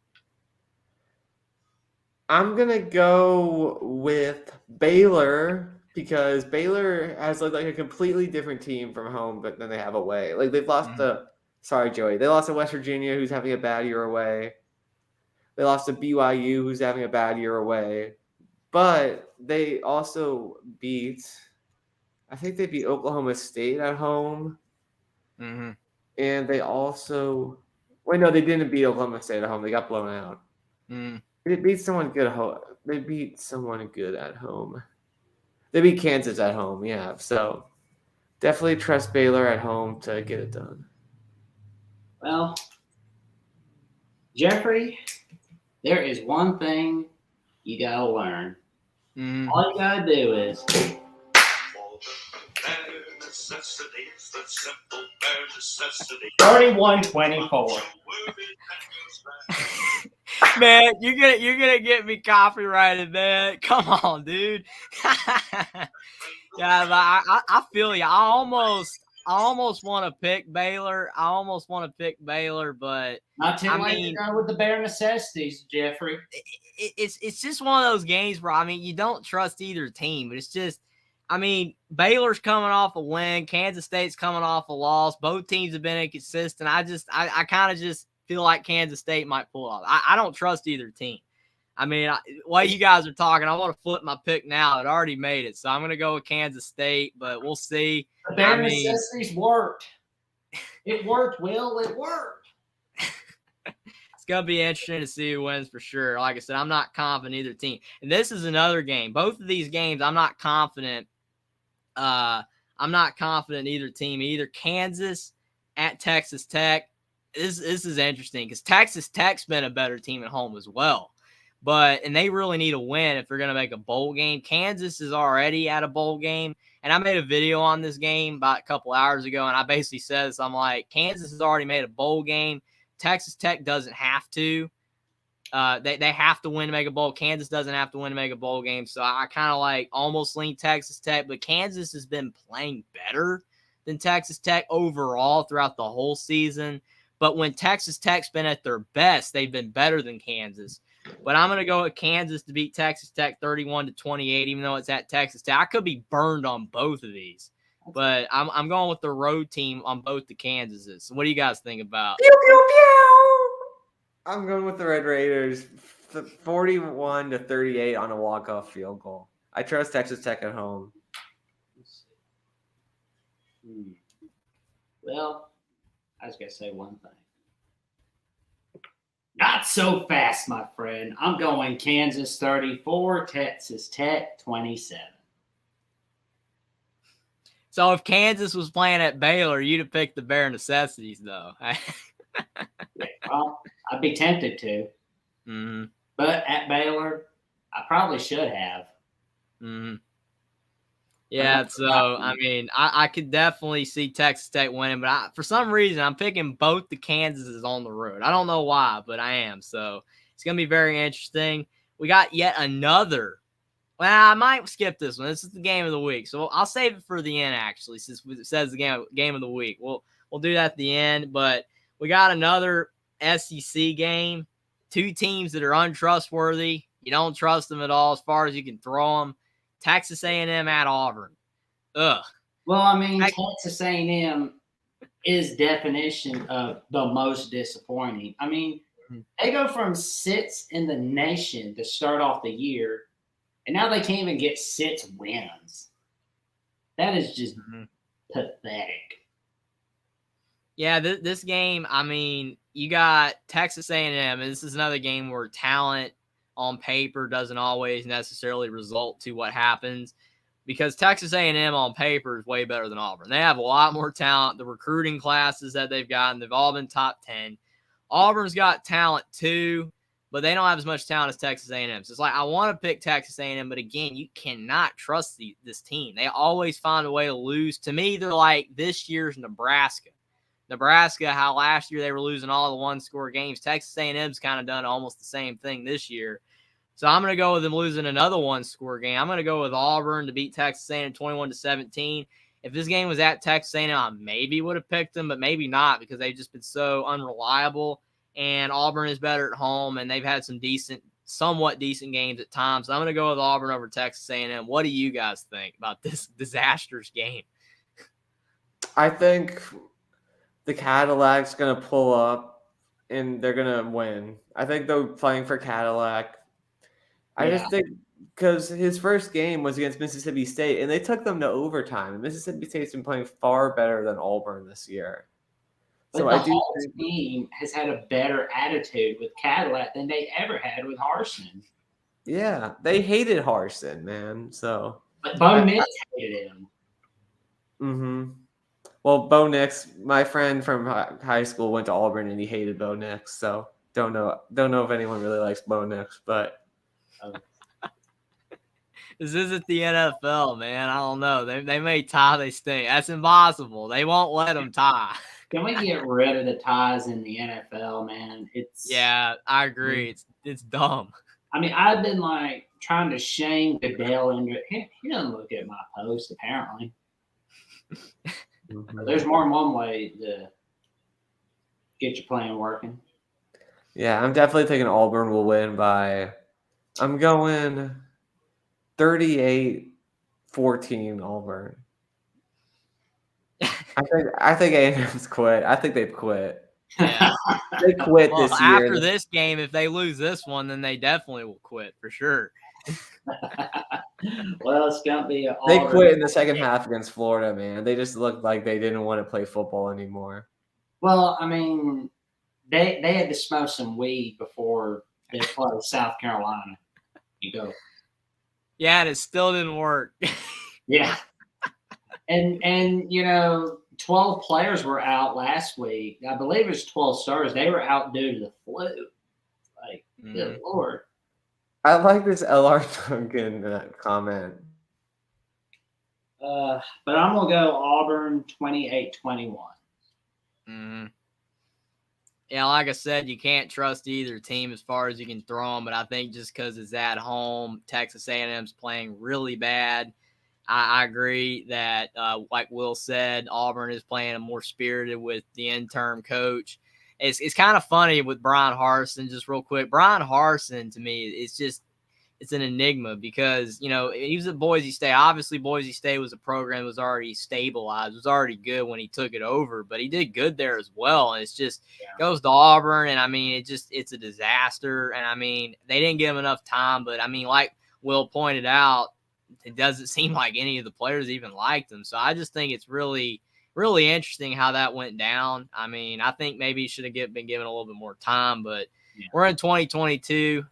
I'm going to go with Baylor because Baylor has looked like a completely different team from home than they have away. Like they've lost sorry, Joey. They lost to West Virginia, who's having a bad year away. They lost to BYU, who's having a bad year away. But they also I think they beat Oklahoma State at home. Mm-hmm. And they also, no, they didn't beat Oklahoma State at home. They got blown out. Mm. They beat someone good. They beat someone good at home. They beat Kansas at home. Yeah, so definitely trust Baylor at home to get it done. Well, Jeffrey, there is one thing you gotta learn. Mm. All you gotta do is. Necessities, the simple bare necessities. 31-24. Man, you're gonna get me copyrighted, man. Come on, dude. Yeah, I feel you. I almost want to pick Baylor. But Not too late to go with the bare necessities, Jeffrey. It's just one of those games where I mean you don't trust either team, but it's just. I mean, Baylor's coming off a win. Kansas State's coming off a loss. Both teams have been inconsistent. I kind of just feel like Kansas State might pull off. I don't trust either team. I mean, while you guys are talking, I want to flip my pick now. It already made it, so I'm going to go with Kansas State, but we'll see. The bare necessities worked. It worked, Will. It worked. It's going to be interesting to see who wins for sure. Like I said, I'm not confident either team. And this is another game. Both of these games, I'm not confident. I'm not confident either team either. Kansas at Texas Tech. This is interesting because Texas Tech's been a better team at home as well. And they really need a win if they're going to make a bowl game. Kansas is already at a bowl game. And I made a video on this game about a couple hours ago, and I basically said this. I'm like, Kansas has already made a bowl game. Texas Tech doesn't have to. They have to win to make a bowl. Kansas doesn't have to win to make a bowl game. So I kind of like almost lean Texas Tech. But Kansas has been playing better than Texas Tech overall throughout the whole season. But when Texas Tech's been at their best, they've been better than Kansas. But I'm going to go with Kansas to beat Texas Tech 31-28, even though it's at Texas Tech. I could be burned on both of these. But I'm going with the road team on both the Kansases. So what do you guys think about? Pew, pew, pew. I'm going with the Red Raiders 41-38 on a walk-off field goal. I trust Texas Tech at home. Well, I was going to say one thing. Not so fast, my friend. I'm going Kansas 34, Texas Tech 27. So if Kansas was playing at Baylor, you'd have picked the bare necessities, though. Well, I'd be tempted to. Mm-hmm. But at Baylor, I probably should have. Mm-hmm. Yeah, so, I mean, I could definitely see Texas Tech winning, but for some reason, I'm picking both the Kansases on the road. I don't know why, but I am. So it's going to be very interesting. We got yet another. Well, I might skip this one. This is the game of the week. So I'll save it for the end, actually, since it says the game of the week. We'll do that at the end. But we got another SEC game. Two teams that are untrustworthy. You don't trust them at all as far as you can throw them. Texas A&M at Auburn. Ugh. Well, I mean, Texas A&M is definition of the most disappointing. I mean, they go from sixth in the nation to start off the year, and now they can't even get 6 wins. That is just pathetic. Yeah, this game, I mean, you got Texas A&M, and this is another game where talent on paper doesn't always necessarily result to what happens, because Texas A&M on paper is way better than Auburn. They have a lot more talent. The recruiting classes that they've gotten, they've all been top 10. Auburn's got talent too, but they don't have as much talent as Texas A&M. So it's like, I want to pick Texas A&M, but again, you cannot trust this team. They always find a way to lose. To me, they're like this year's Nebraska. How last year they were losing all the one-score games. Texas A&M's kind of done almost the same thing this year. So I'm going to go with them losing another one-score game. I'm going to go with Auburn to beat Texas A&M 21-17. If this game was at Texas A&M, I maybe would have picked them, but maybe not, because they've just been so unreliable. And Auburn is better at home, and they've had some somewhat decent games at times. So I'm going to go with Auburn over Texas A&M. What do you guys think about this disastrous game? I think the Cadillac's going to pull up, and they're going to win. I think they're playing for Cadillac. I just think because his first game was against Mississippi State, and they took them to overtime. Mississippi State's been playing far better than Auburn this year. But So the I do whole think team has had a better attitude with Cadillac than they ever had with Harsin. Yeah, they hated Harsin, man. So, But Bo Nix hated him. Well, Bo Nix, my friend from high school, went to Auburn, and he hated Bo Nix. So don't know if anyone really likes Bo Nix, but This isn't the NFL, man. I don't know. They may tie, they stay. That's impossible. They won't let them tie. Can we get rid of the ties in the NFL, man? Yeah, I agree. It's dumb. I mean, I've been like trying to shame Goodell into it. He doesn't look at my post, apparently. There's more than one way to get your plan working. Yeah, I'm definitely thinking Auburn will win by, I'm going 38-14 Auburn. I think A&M's quit. I think they've quit. Yeah. They quit Well, this year. after this game, if they lose this one, then they definitely will quit for sure. Well, it's gonna be an They Auburn. quit in the second half against Florida, man. They just looked like they didn't want to play football anymore. Well, I mean, they had to smoke some weed before they played South Carolina. You go, Yeah, and it still didn't work. yeah, and 12 players were out last week. I believe it was 12 stars. They were out due to the flu. Like, good lord. I like this LR Duncan comment. But I'm gonna go Auburn 28-21. Mm-hmm. Yeah, like I said, you can't trust either team as far as you can throw them. But I think just because it's at home, Texas A&M's playing really bad. I agree that, like Will said, Auburn is playing more spirited with the interim coach. It's kind of funny with Brian Harsin. Just real quick, Brian Harsin to me, it's an enigma because, he was at Boise State. Obviously, Boise State was a program that was already stabilized, was already good when he took it over, but he did good there as well. And it's just goes to Auburn, and I mean, it's a disaster. And I mean, they didn't give him enough time, but I mean, like Will pointed out, it doesn't seem like any of the players even liked him. So I just think it's really, really interesting how that went down. I mean, I think maybe he should have been given a little bit more time, but we're in 2022.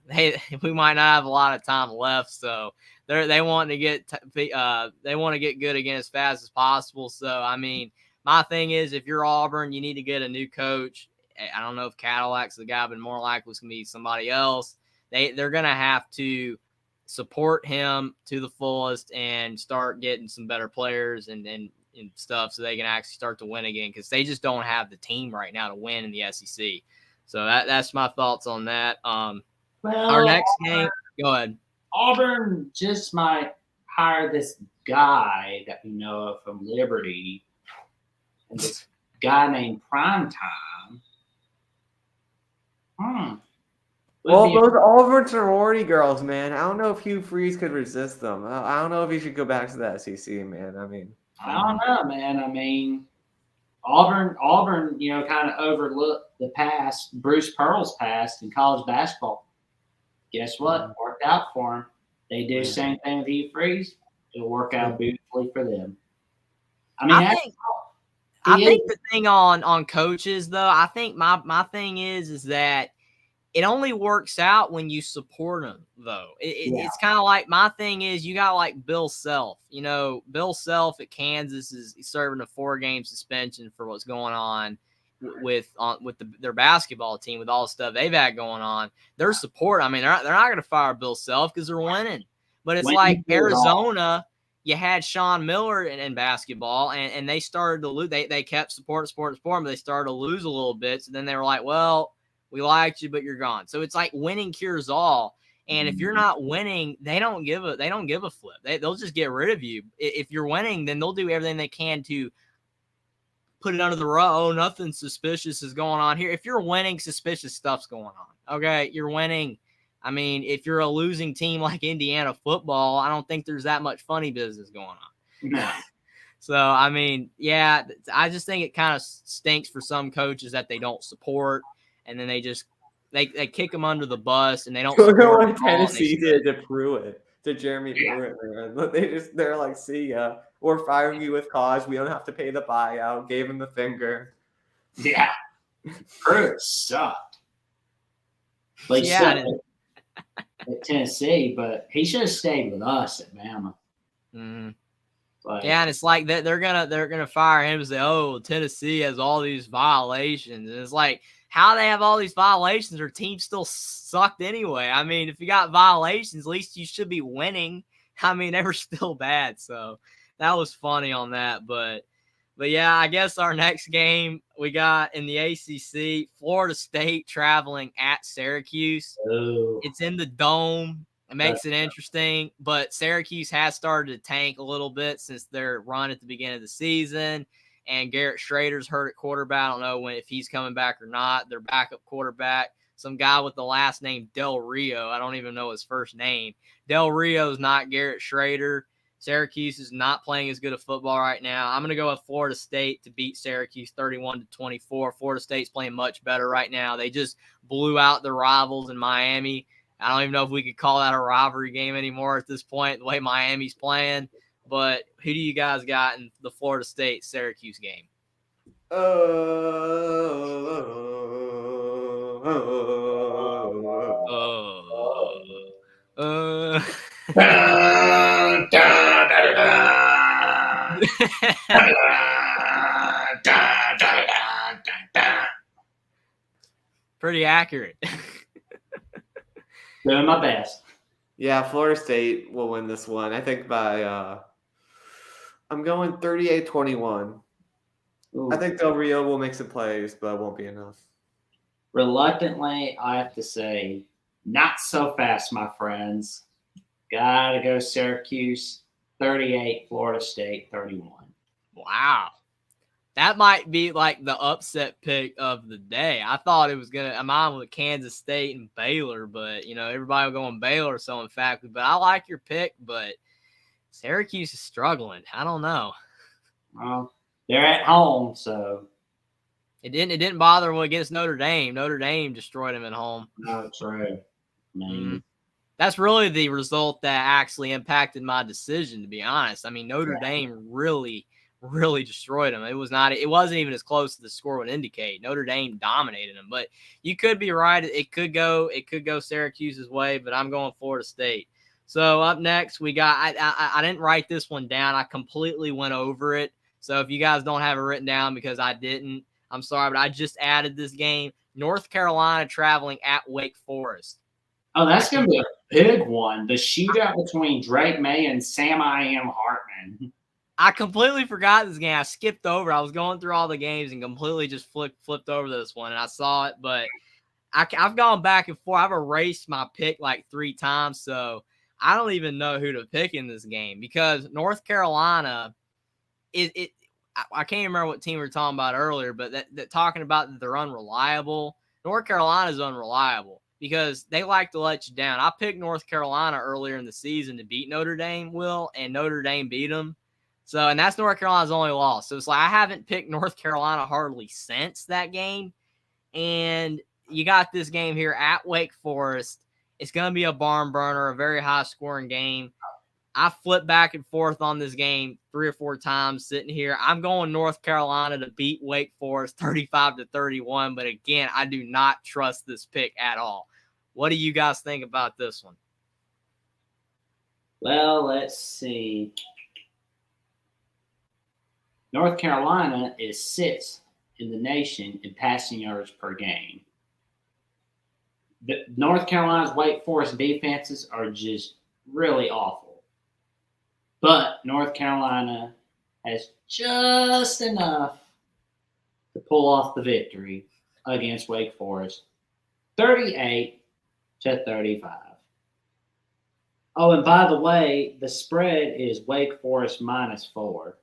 We might not have a lot of time left, so they want to get good again as fast as possible. So I mean, my thing is, if you're Auburn, you need to get a new coach. I don't know if Cadillac's the guy, but more likely it's gonna be somebody else. They're gonna have to support him to the fullest and start getting some better players and stuff so they can actually start to win again, because they just don't have the team right now to win in the SEC. So that's my thoughts on that. Our next game, go ahead. Auburn just might hire this guy that we know of from Liberty, and this guy named Primetime. Well, those Auburn sorority girls, man. I don't know if Hugh Freeze could resist them. I don't know if he should go back to the SEC, man. I mean, I don't know, man. I mean, Auburn, kind of overlooked the past, Bruce Pearl's past in college basketball. Guess what? Worked out for him. They do the same thing with Hugh Freeze. It'll work out beautifully for them. I mean, I think the thing on coaches, though, I think my thing is that it only works out when you support them, though. It's kind of like, my thing is, you got like Bill Self. Bill Self at Kansas is serving a 4-game suspension for what's going on with their basketball team, with all the stuff they've had going on. Their support, I mean, they're not going to fire Bill Self because they're winning. But it's like Arizona. You had Sean Miller in basketball, and they started to lose. They kept supporting, but they started to lose a little bit. So then they were like, well, we liked you, but you're gone. So it's like winning cures all. And if you're not winning, they don't give a flip. They'll just get rid of you. If you're winning, then they'll do everything they can to put it under the rug. Oh, nothing suspicious is going on here. If you're winning, suspicious stuff's going on. Okay, you're winning. I mean, if you're a losing team like Indiana football, I don't think there's that much funny business going on. No. So, I mean, yeah, I just think it kind of stinks for some coaches that they don't support, and then they kick them under the bus, and they don't support what Tennessee did to Pruitt, to Jeremy Pruitt, man. They're like, see ya, we're firing you with cause. We don't have to pay the buyout. Gave him the finger. Yeah, Pruitt sucked. Like, yeah, at Tennessee, but he should have stayed with us at Bama. Mm-hmm. Yeah, and it's like they're gonna fire him and say, "Oh, Tennessee has all these violations," and it's like, how they have all these violations? Their team still sucked anyway. I mean, if you got violations, at least you should be winning. I mean, they were still bad, so that was funny on that. But yeah, I guess our next game we got in the ACC, Florida State traveling at Syracuse. Oh. It's in the Dome. It makes it interesting, but Syracuse has started to tank a little bit since their run at the beginning of the season. And Garrett Schrader's hurt at quarterback. I don't know if he's coming back or not. Their backup quarterback, some guy with the last name Del Rio. I don't even know his first name. Del Rio's not Garrett Schrader. Syracuse is not playing as good of football right now. I'm going to go with Florida State to beat Syracuse 31-24. Florida State's playing much better right now. They just blew out their rivals in Miami. I don't even know if we could call that a rivalry game anymore at this point, the way Miami's playing. But who do you guys got in the Florida State-Syracuse game? Pretty accurate. Doing my best. Yeah, Florida State will win this one. I think by I'm going 38-21. I think Del Rio will make some plays, but it won't be enough. Reluctantly, I have to say, not so fast, my friends. Gotta go Syracuse 38, Florida State 31. Wow. That might be like the upset pick of the day. I thought it was mine with Kansas State and Baylor, but everybody will go on Baylor so emphatically. But I like your pick, but Syracuse is struggling. I don't know. Well, they're at home, so it didn't bother them against Notre Dame. Notre Dame destroyed them at home. no, true. That's really the result that actually impacted my decision, to be honest. I mean, Notre Dame really destroyed them. It wasn't even as close as the score would indicate. Notre Dame dominated them, but you could be right. It could go Syracuse's way, but I'm going Florida State. So up next we got, I didn't write this one down. I completely went over it. So if you guys don't have it written down because I didn't, I'm sorry, but I just added this game. North Carolina traveling at Wake Forest. Oh, that's going to be a big one. The shootout between Drake May and Sam I.M. Hartman. I completely forgot this game. I skipped over. I was going through all the games and completely just flipped over this one, and I saw it. But I've gone back and forth. I've erased my pick like 3 times, so I don't even know who to pick in this game because North Carolina I can't remember what team we were talking about earlier, but that talking about that they're unreliable. North Carolina is unreliable because they like to let you down. I picked North Carolina earlier in the season to beat Notre Dame, and Notre Dame beat them. So, and that's North Carolina's only loss. So it's like I haven't picked North Carolina hardly since that game. And you got this game here at Wake Forest. It's going to be a barn burner, a very high-scoring game. I flipped back and forth on this game 3 or 4 times sitting here. I'm going North Carolina to beat Wake Forest 35-31. But again, I do not trust this pick at all. What do you guys think about this one? Well, let's see. North Carolina is 6th in the nation in passing yards per game. The North Carolina's Wake Forest defenses are just really awful. But North Carolina has just enough to pull off the victory against Wake Forest, 38-35. Oh, and by the way, the spread is Wake Forest -4.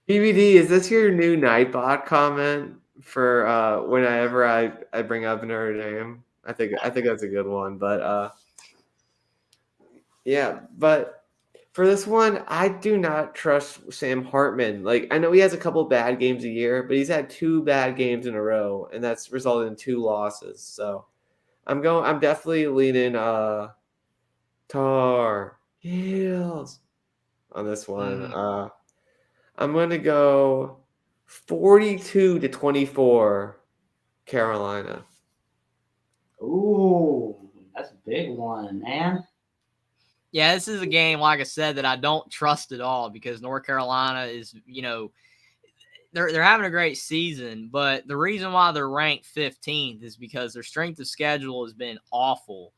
BBD, is this your new Nightbot comment for whenever I bring up Notre Dame? I think that's a good one, but yeah, but for this one, I do not trust Sam Hartman. Like, I know he has a couple bad games a year, but he's had 2 bad games in a row, and that's resulted in 2 losses. So I'm definitely leaning Tar Heels on this one. I'm gonna go 42-24 Carolina. Ooh, that's a big one, man. Yeah, this is a game, like I said, that I don't trust at all because North Carolina is, they're having a great season, but the reason why they're ranked 15th is because their strength of schedule has been awful,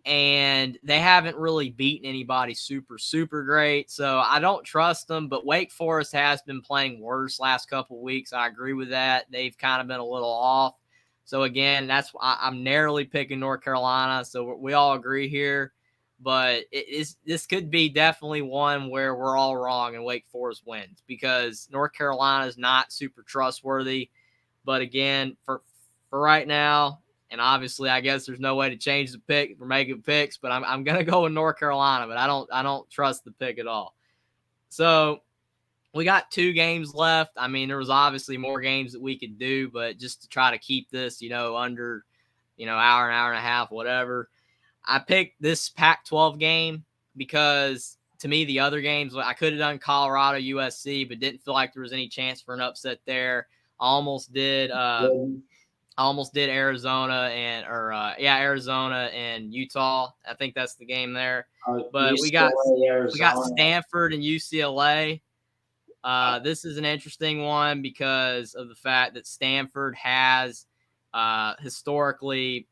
and they haven't really beaten anybody super, super great, so I don't trust them, but Wake Forest has been playing worse last couple of weeks. I agree with that. They've kind of been a little off. So, again, that's why I'm narrowly picking North Carolina, so we all agree here. But this could be definitely one where we're all wrong and Wake Forest wins because North Carolina is not super trustworthy. But again, for right now, and obviously I guess there's no way to change the pick. We're making picks, but I'm gonna go with North Carolina. But I don't trust the pick at all. So we got 2 games left. I mean, there was obviously more games that we could do, but just to try to keep this, under, hour, an hour and a half, whatever. I picked this Pac-12 game because to me, the other games, I could have done Colorado, USC, but didn't feel like there was any chance for an upset there. I almost did Arizona Arizona and Utah. I think that's the game there. But we got Stanford and UCLA. This is an interesting one because of the fact that Stanford has historically,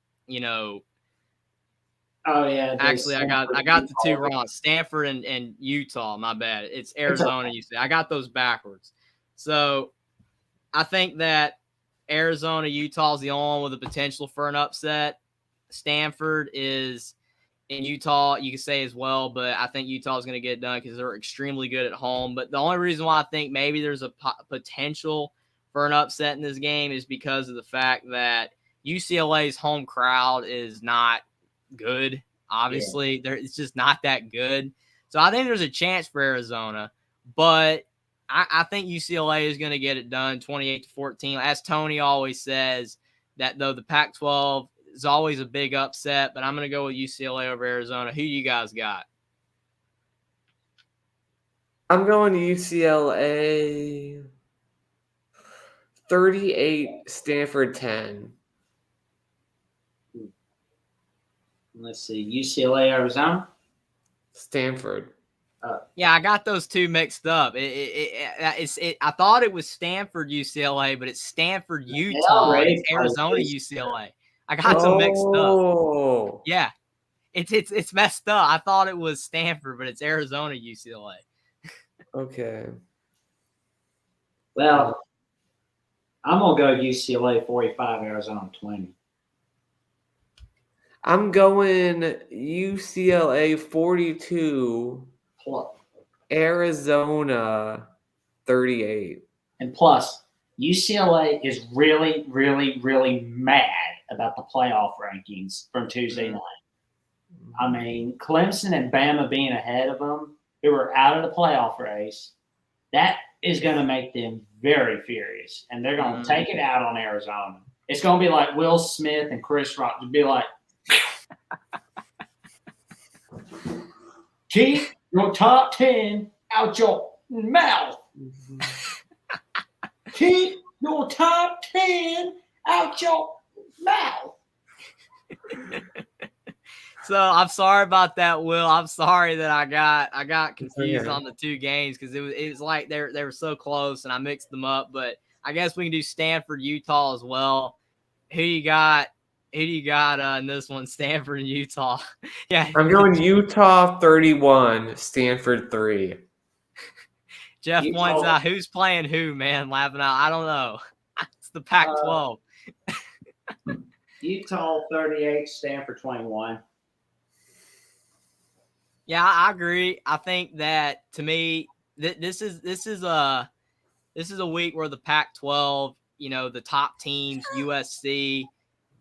Actually, I got the 2 wrong. Stanford and Utah. My bad. It's Arizona. UCLA. I got those backwards. So I think that Arizona, Utah is the only one with the potential for an upset. Stanford is in Utah, you can say as well, but I think Utah is going to get it done because they're extremely good at home. But the only reason why I think maybe there's a potential for an upset in this game is because of the fact that UCLA's home crowd is not good. Obviously, it's just not that good. So I think there's a chance for Arizona, but I think UCLA is going to get it done 28-14. As Tony always says, that though the Pac-12 is always a big upset, but I'm going to go with UCLA over Arizona. Who you guys got? I'm going to UCLA 38, Stanford 10. Let's see, UCLA, Arizona? Stanford. Yeah, I got those 2 mixed up. I thought it was Stanford, UCLA, but it's Stanford, Utah, and it's Arizona, UCLA. I got them mixed up. Yeah, it's messed up. I thought it was Stanford, but it's Arizona, UCLA. Okay. Well, I'm gonna go UCLA 45, Arizona 20. I'm going UCLA 42, Arizona 38. And plus, UCLA is really, really, really mad about the playoff rankings from Tuesday night. I mean, Clemson and Bama being ahead of them, who are out of the playoff race, that is going to make them very furious. And they're going to take it out on Arizona. It's going to be like Will Smith and Chris Rock to be like, keep your top 10 out your mouth. Keep your top 10 out your mouth. So I'm sorry about that, Will. I'm sorry that I got confused on the 2 games because it was like they were so close and I mixed them up. But I guess we can do Stanford, Utah as well. Who do you got in this one? Stanford and Utah. Yeah, I'm going Utah 31, Stanford 3. Jeff points out who's playing who, man. Laughing out. I don't know. It's the Pac-12. Utah 38, Stanford 21. Yeah, I agree. I think that to me, this is a week where the Pac-12, the top teams, USC,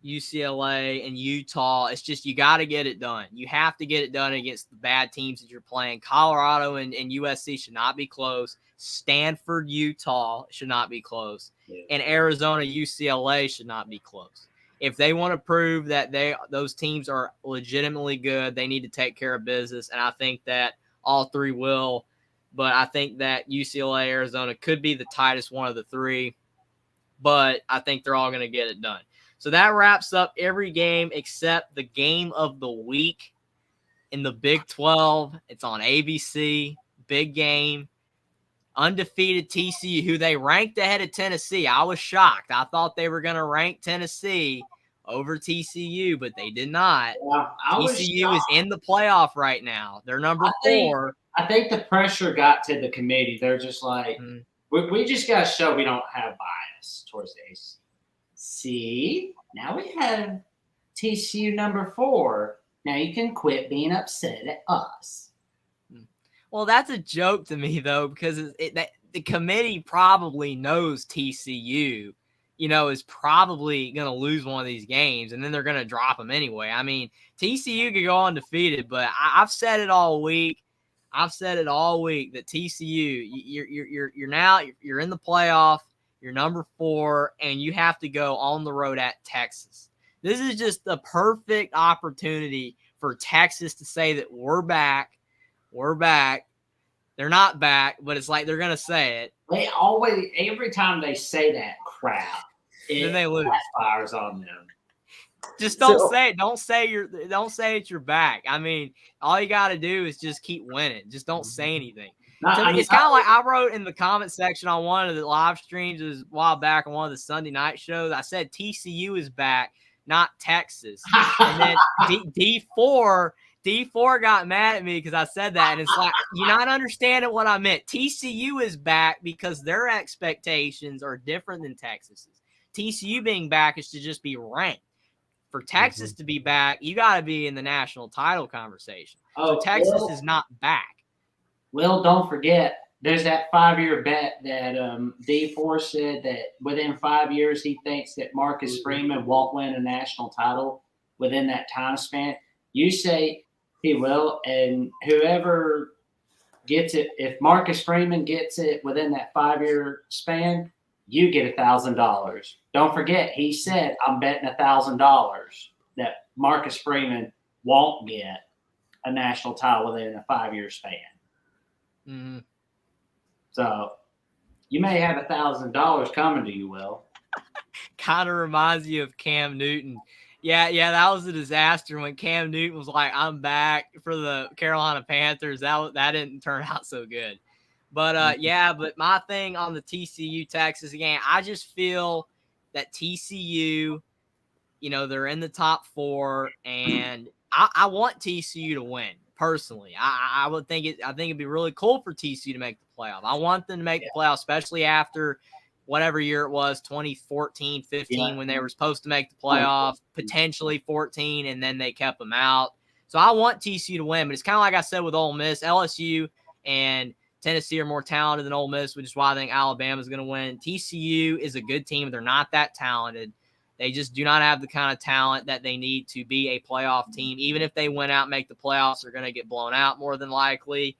UCLA, and Utah, it's just you got to get it done. You have to get it done against the bad teams that you're playing. Colorado and USC should not be close. Stanford, Utah should not be close. Yeah. And Arizona, UCLA should not be close. If they want to prove that those teams are legitimately good, they need to take care of business, and I think that all 3 will. But I think that UCLA, Arizona could be the tightest one of the 3, but I think they're all going to get it done. So that wraps up every game except the game of the week in the Big 12. It's on ABC, big game. Undefeated TCU, who they ranked ahead of Tennessee. I was shocked. I thought they were going to rank Tennessee over TCU, but they did not. Yeah, TCU is in the playoff right now. They're number 4. I think the pressure got to the committee. They're just like, we just got to show we don't have bias towards the ACC. See, now we have TCU number 4. Now you can quit being upset at us. Well, that's a joke to me, though, because the committee probably knows TCU, is probably going to lose one of these games, and then they're going to drop them anyway. I mean, TCU could go undefeated, but I've said it all week. I've said it all week that TCU, you're in the playoff, you're number 4, and you have to go on the road at Texas. This is just the perfect opportunity for Texas to say that we're back. We're back. They're not back, but it's like they're gonna say it. They always, every time they say that crap, Then they lose. Backfires on them. Just don't say it. Don't say it's your back. I mean, all you got to do is just keep winning. Just don't say anything. It's kind of like I wrote in the comment section on one of the live streams a while back on one of the Sunday night shows. I said TCU is back, not Texas. And then D4 got mad at me because I said that. And it's like, you're not understanding what I meant. TCU is back because their expectations are different than Texas's. TCU being back is to just be ranked. For Texas to be back, you got to be in the national title conversation. So Texas is not back. Well, don't forget, there's that 5-year bet that D4 said that within 5 years he thinks that Marcus Freeman won't win a national title within that time span. You say he will, and whoever gets it, if Marcus Freeman gets it within that 5-year span, you get $1,000. Don't forget, he said, I'm betting $1,000 that Marcus Freeman won't get a national title within a 5-year span. Mm-hmm. So you may have $1,000 coming to you, Will. Kind of reminds you of Cam Newton. Yeah, that was a disaster when Cam Newton was like, I'm back for the Carolina Panthers. That didn't turn out so good. But, but my thing on the TCU-Texas game, I just feel that TCU, they're in the top 4, and I want TCU to win, personally. I think it'd be really cool for TCU to make the playoff. I want them to make the playoff, especially after whatever year it was, 2014, 15, when they were supposed to make the playoff, potentially 14, and then they kept them out. So I want TCU to win, but it's kind of like I said with Ole Miss, LSU and Tennessee are more talented than Ole Miss, which is why I think Alabama's going to win. TCU is a good team. They're not that talented. They just do not have the kind of talent that they need to be a playoff team. Even if they went out and make the playoffs, they're going to get blown out more than likely.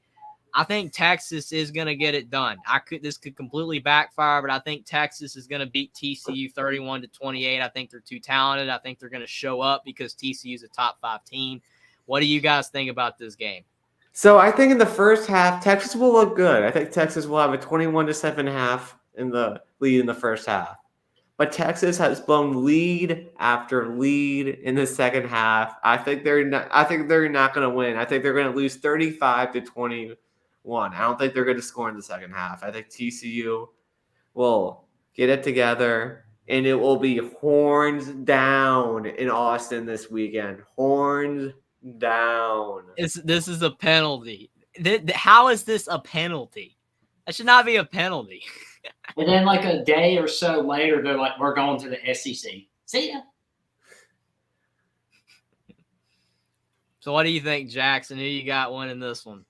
I think Texas is going to get it done. This could completely backfire, but I think Texas is going to beat TCU 31-28. I think they're too talented. I think they're going to show up because TCU is a top 5 team. What do you guys think about this game? So I think in the first half, Texas will look good. I think Texas will have a 21-7 half in the lead in the first half. But Texas has blown lead after lead in the second half. I think they're not going to win. I think they're going to lose 35-21. I don't think they're going to score in the second half. I think TCU will get it together, and it will be horns down in Austin this weekend. Horns down. This is a penalty. How is this a penalty? That should not be a penalty. And then like a day or so later, they're like, we're going to the SEC. See ya. So what do you think, Jackson? Who you got winning this one?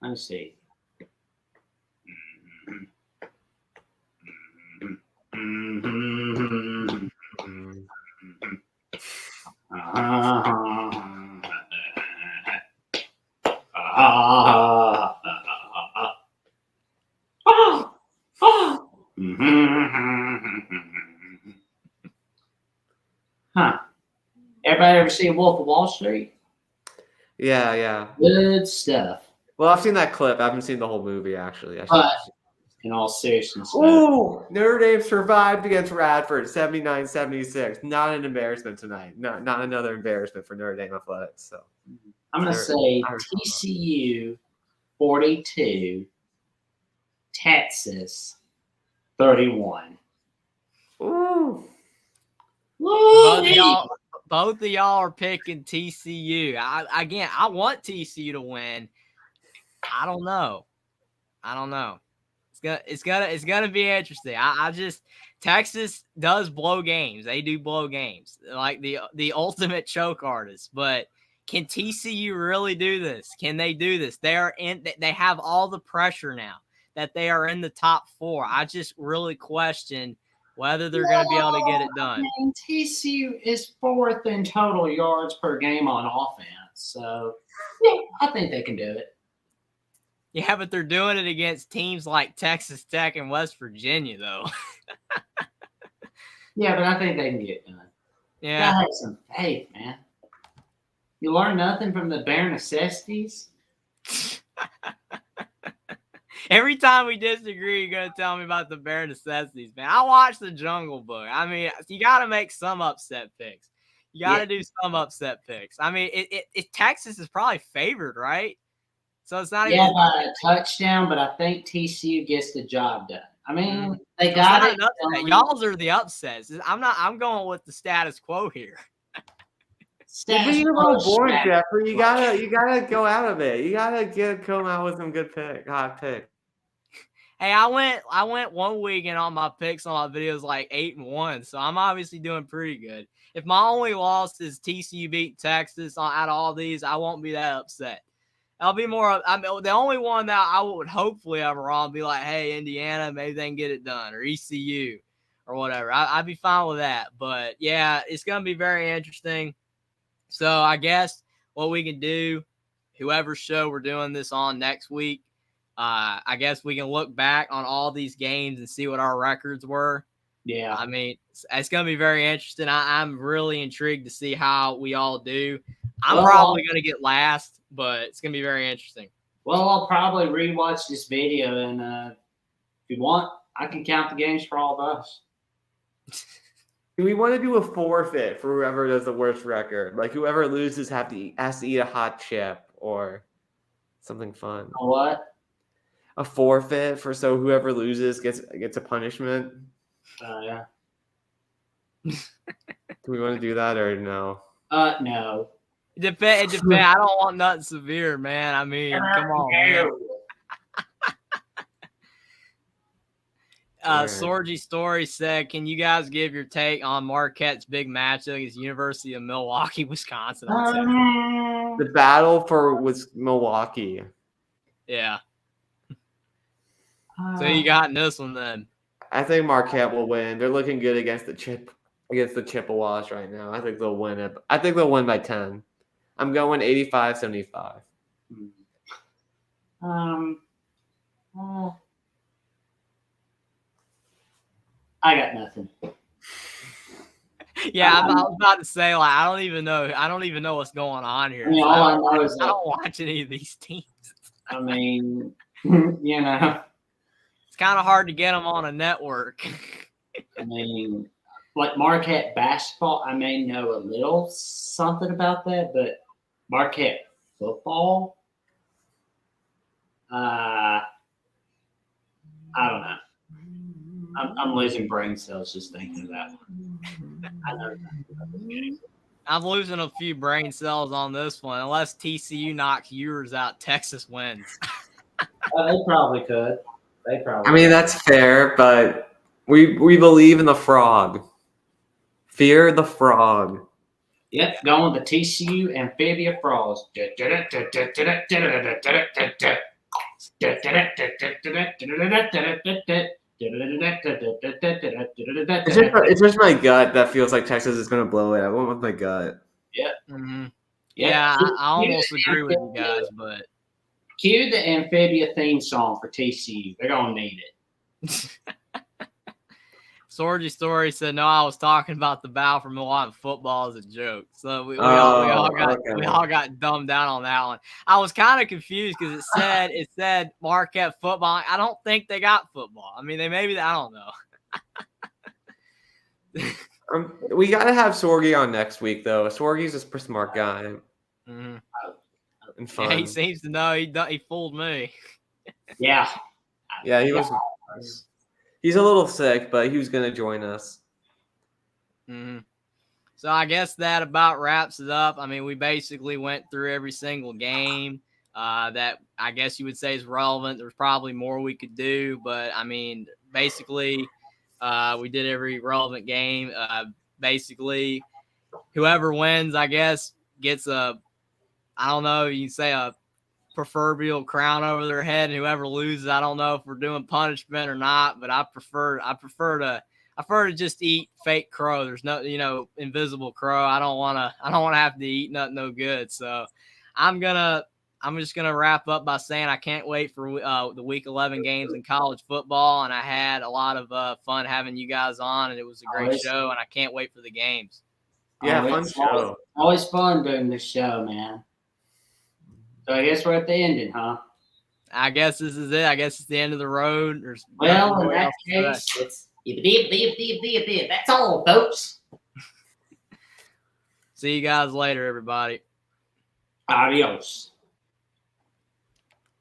Let's see. Everybody ever see Wolf of Wall Street? Yeah. Good stuff. Well, I've seen that clip. I haven't seen the whole movie, actually. But in all seriousness, ooh, Notre Dame survived against Radford, 79-76. Not an embarrassment tonight. Not another embarrassment for Notre Dame athletics. So I'm going to say TCU 42, Texas 31. Ooh. Both of y'all are picking TCU. I want TCU to win. I don't know. It's gonna be interesting. Texas does blow games. They do blow games, like the ultimate choke artist. But can TCU really do this? Can they do this? They have all the pressure now that they are in the top 4. I just really question whether they're going to be able to get it done. TCU is 4th in total yards per game on offense. So, yeah, I think they can do it. Yeah, but they're doing it against teams like Texas Tech and West Virginia, though. Yeah, but I think they can get it done. Yeah. Gotta have some faith, man. You learn nothing from the bare necessities. Every time we disagree, you're gonna tell me about the bare necessities, man. I watched the Jungle Book. I mean, you got to make some upset picks. You got to do some upset picks. I mean, Texas is probably favored, right? So it's not Yeah, even by a touchdown, but I think TCU gets the job done. I mean, they it's got not it. an upset. Y'all's are the upsets. I'm going with the status quo here. You're being a little boring, Jeffrey. You gotta go out of it. You gotta come out with some good hot pick. Hey, I went 1 week and on my picks on my videos like 8-1, so I'm obviously doing pretty good. If my only loss is TCU beat Texas out of all these, I won't be that upset. I'll be more. I mean, the only one that I would hopefully have wrong be like, hey, Indiana, maybe they can get it done, or ECU, or whatever. I'd be fine with that. But yeah, it's gonna be very interesting. So I guess what we can do, whoever show we're doing this on next week, I guess we can look back on all these games and see what our records were. Yeah. I mean, it's going to be very interesting. I'm really intrigued to see how we all do. I'm probably going to get last, but it's going to be very interesting. Well, I'll probably rewatch this video, and if you want, I can count the games for all of us. Do we want to do a forfeit for whoever does the worst record? Like whoever loses has to eat a hot chip or something fun. A what? A forfeit for so whoever loses gets a punishment. Yeah. Do we want to do that or no? No. It depends. I don't want nothing severe, man. I mean, come on, man. Sorgy Story said, "Can you guys give your take on Marquette's big match against University of Milwaukee, Wisconsin?" The battle was Milwaukee. Yeah. So you got in this one then. I think Marquette will win. They're looking good against the Chippewas right now. I think they'll win it. I think they'll win by 10. I'm going 85-75. I got nothing. Yeah, I was about to say, like, I don't even know what's going on here. I mean, all I know is I don't watch any of these teams. I mean, you know, it's kind of hard to get them on a network. I mean, like Marquette basketball, I may know a little something about that, but Marquette football, I don't know. I'm losing brain cells just thinking about it. I know. I'm losing a few brain cells on this one. Unless TCU knocks yours out, Texas wins. They probably could. I mean, that's fair, but we believe in the frog. Fear the frog. Yep, going with the TCU Amphibia Frogs. It's just my gut that feels like Texas is going to blow it. I went with my gut. Yep. Mm-hmm. Yeah, I almost agree with you guys, but cue the Amphibia theme song for TCU. They're gonna need it. Sorgy Story said, "No, I was talking about the bow for Milwaukee football as a joke." So we all got dumbed down on that one. I was kind of confused because it said Marquette football. I don't think they got football. I mean, they maybe I don't know. We gotta have Sorgi on next week though. Sorgi's a smart guy. Mm-hmm. And fun. Yeah, he seems to know. He fooled me. Yeah. Yeah, he was. He's a little sick, but he was going to join us. Mm-hmm. So I guess that about wraps it up. I mean, we basically went through every single game that I guess you would say is relevant. There's probably more we could do, but I mean, basically, we did every relevant game. Basically, whoever wins, I guess, gets a proverbial crown over their head, and whoever loses, I don't know if we're doing punishment or not, but I prefer to just eat fake crow. There's no, invisible crow. I don't want to have to eat nothing no good. So I'm gonna I'm just gonna wrap up by saying I can't wait for the Week 11 games in college football, and I had a lot of fun having you guys on, and it was a great show, and I can't wait for the games. Yeah, fun it's show. Always fun doing this show, man. So I guess we're at the ending, huh? I guess this is it. I guess it's the end of the road. Well, in that case, it's that's all, folks. See you guys later, everybody. Adios.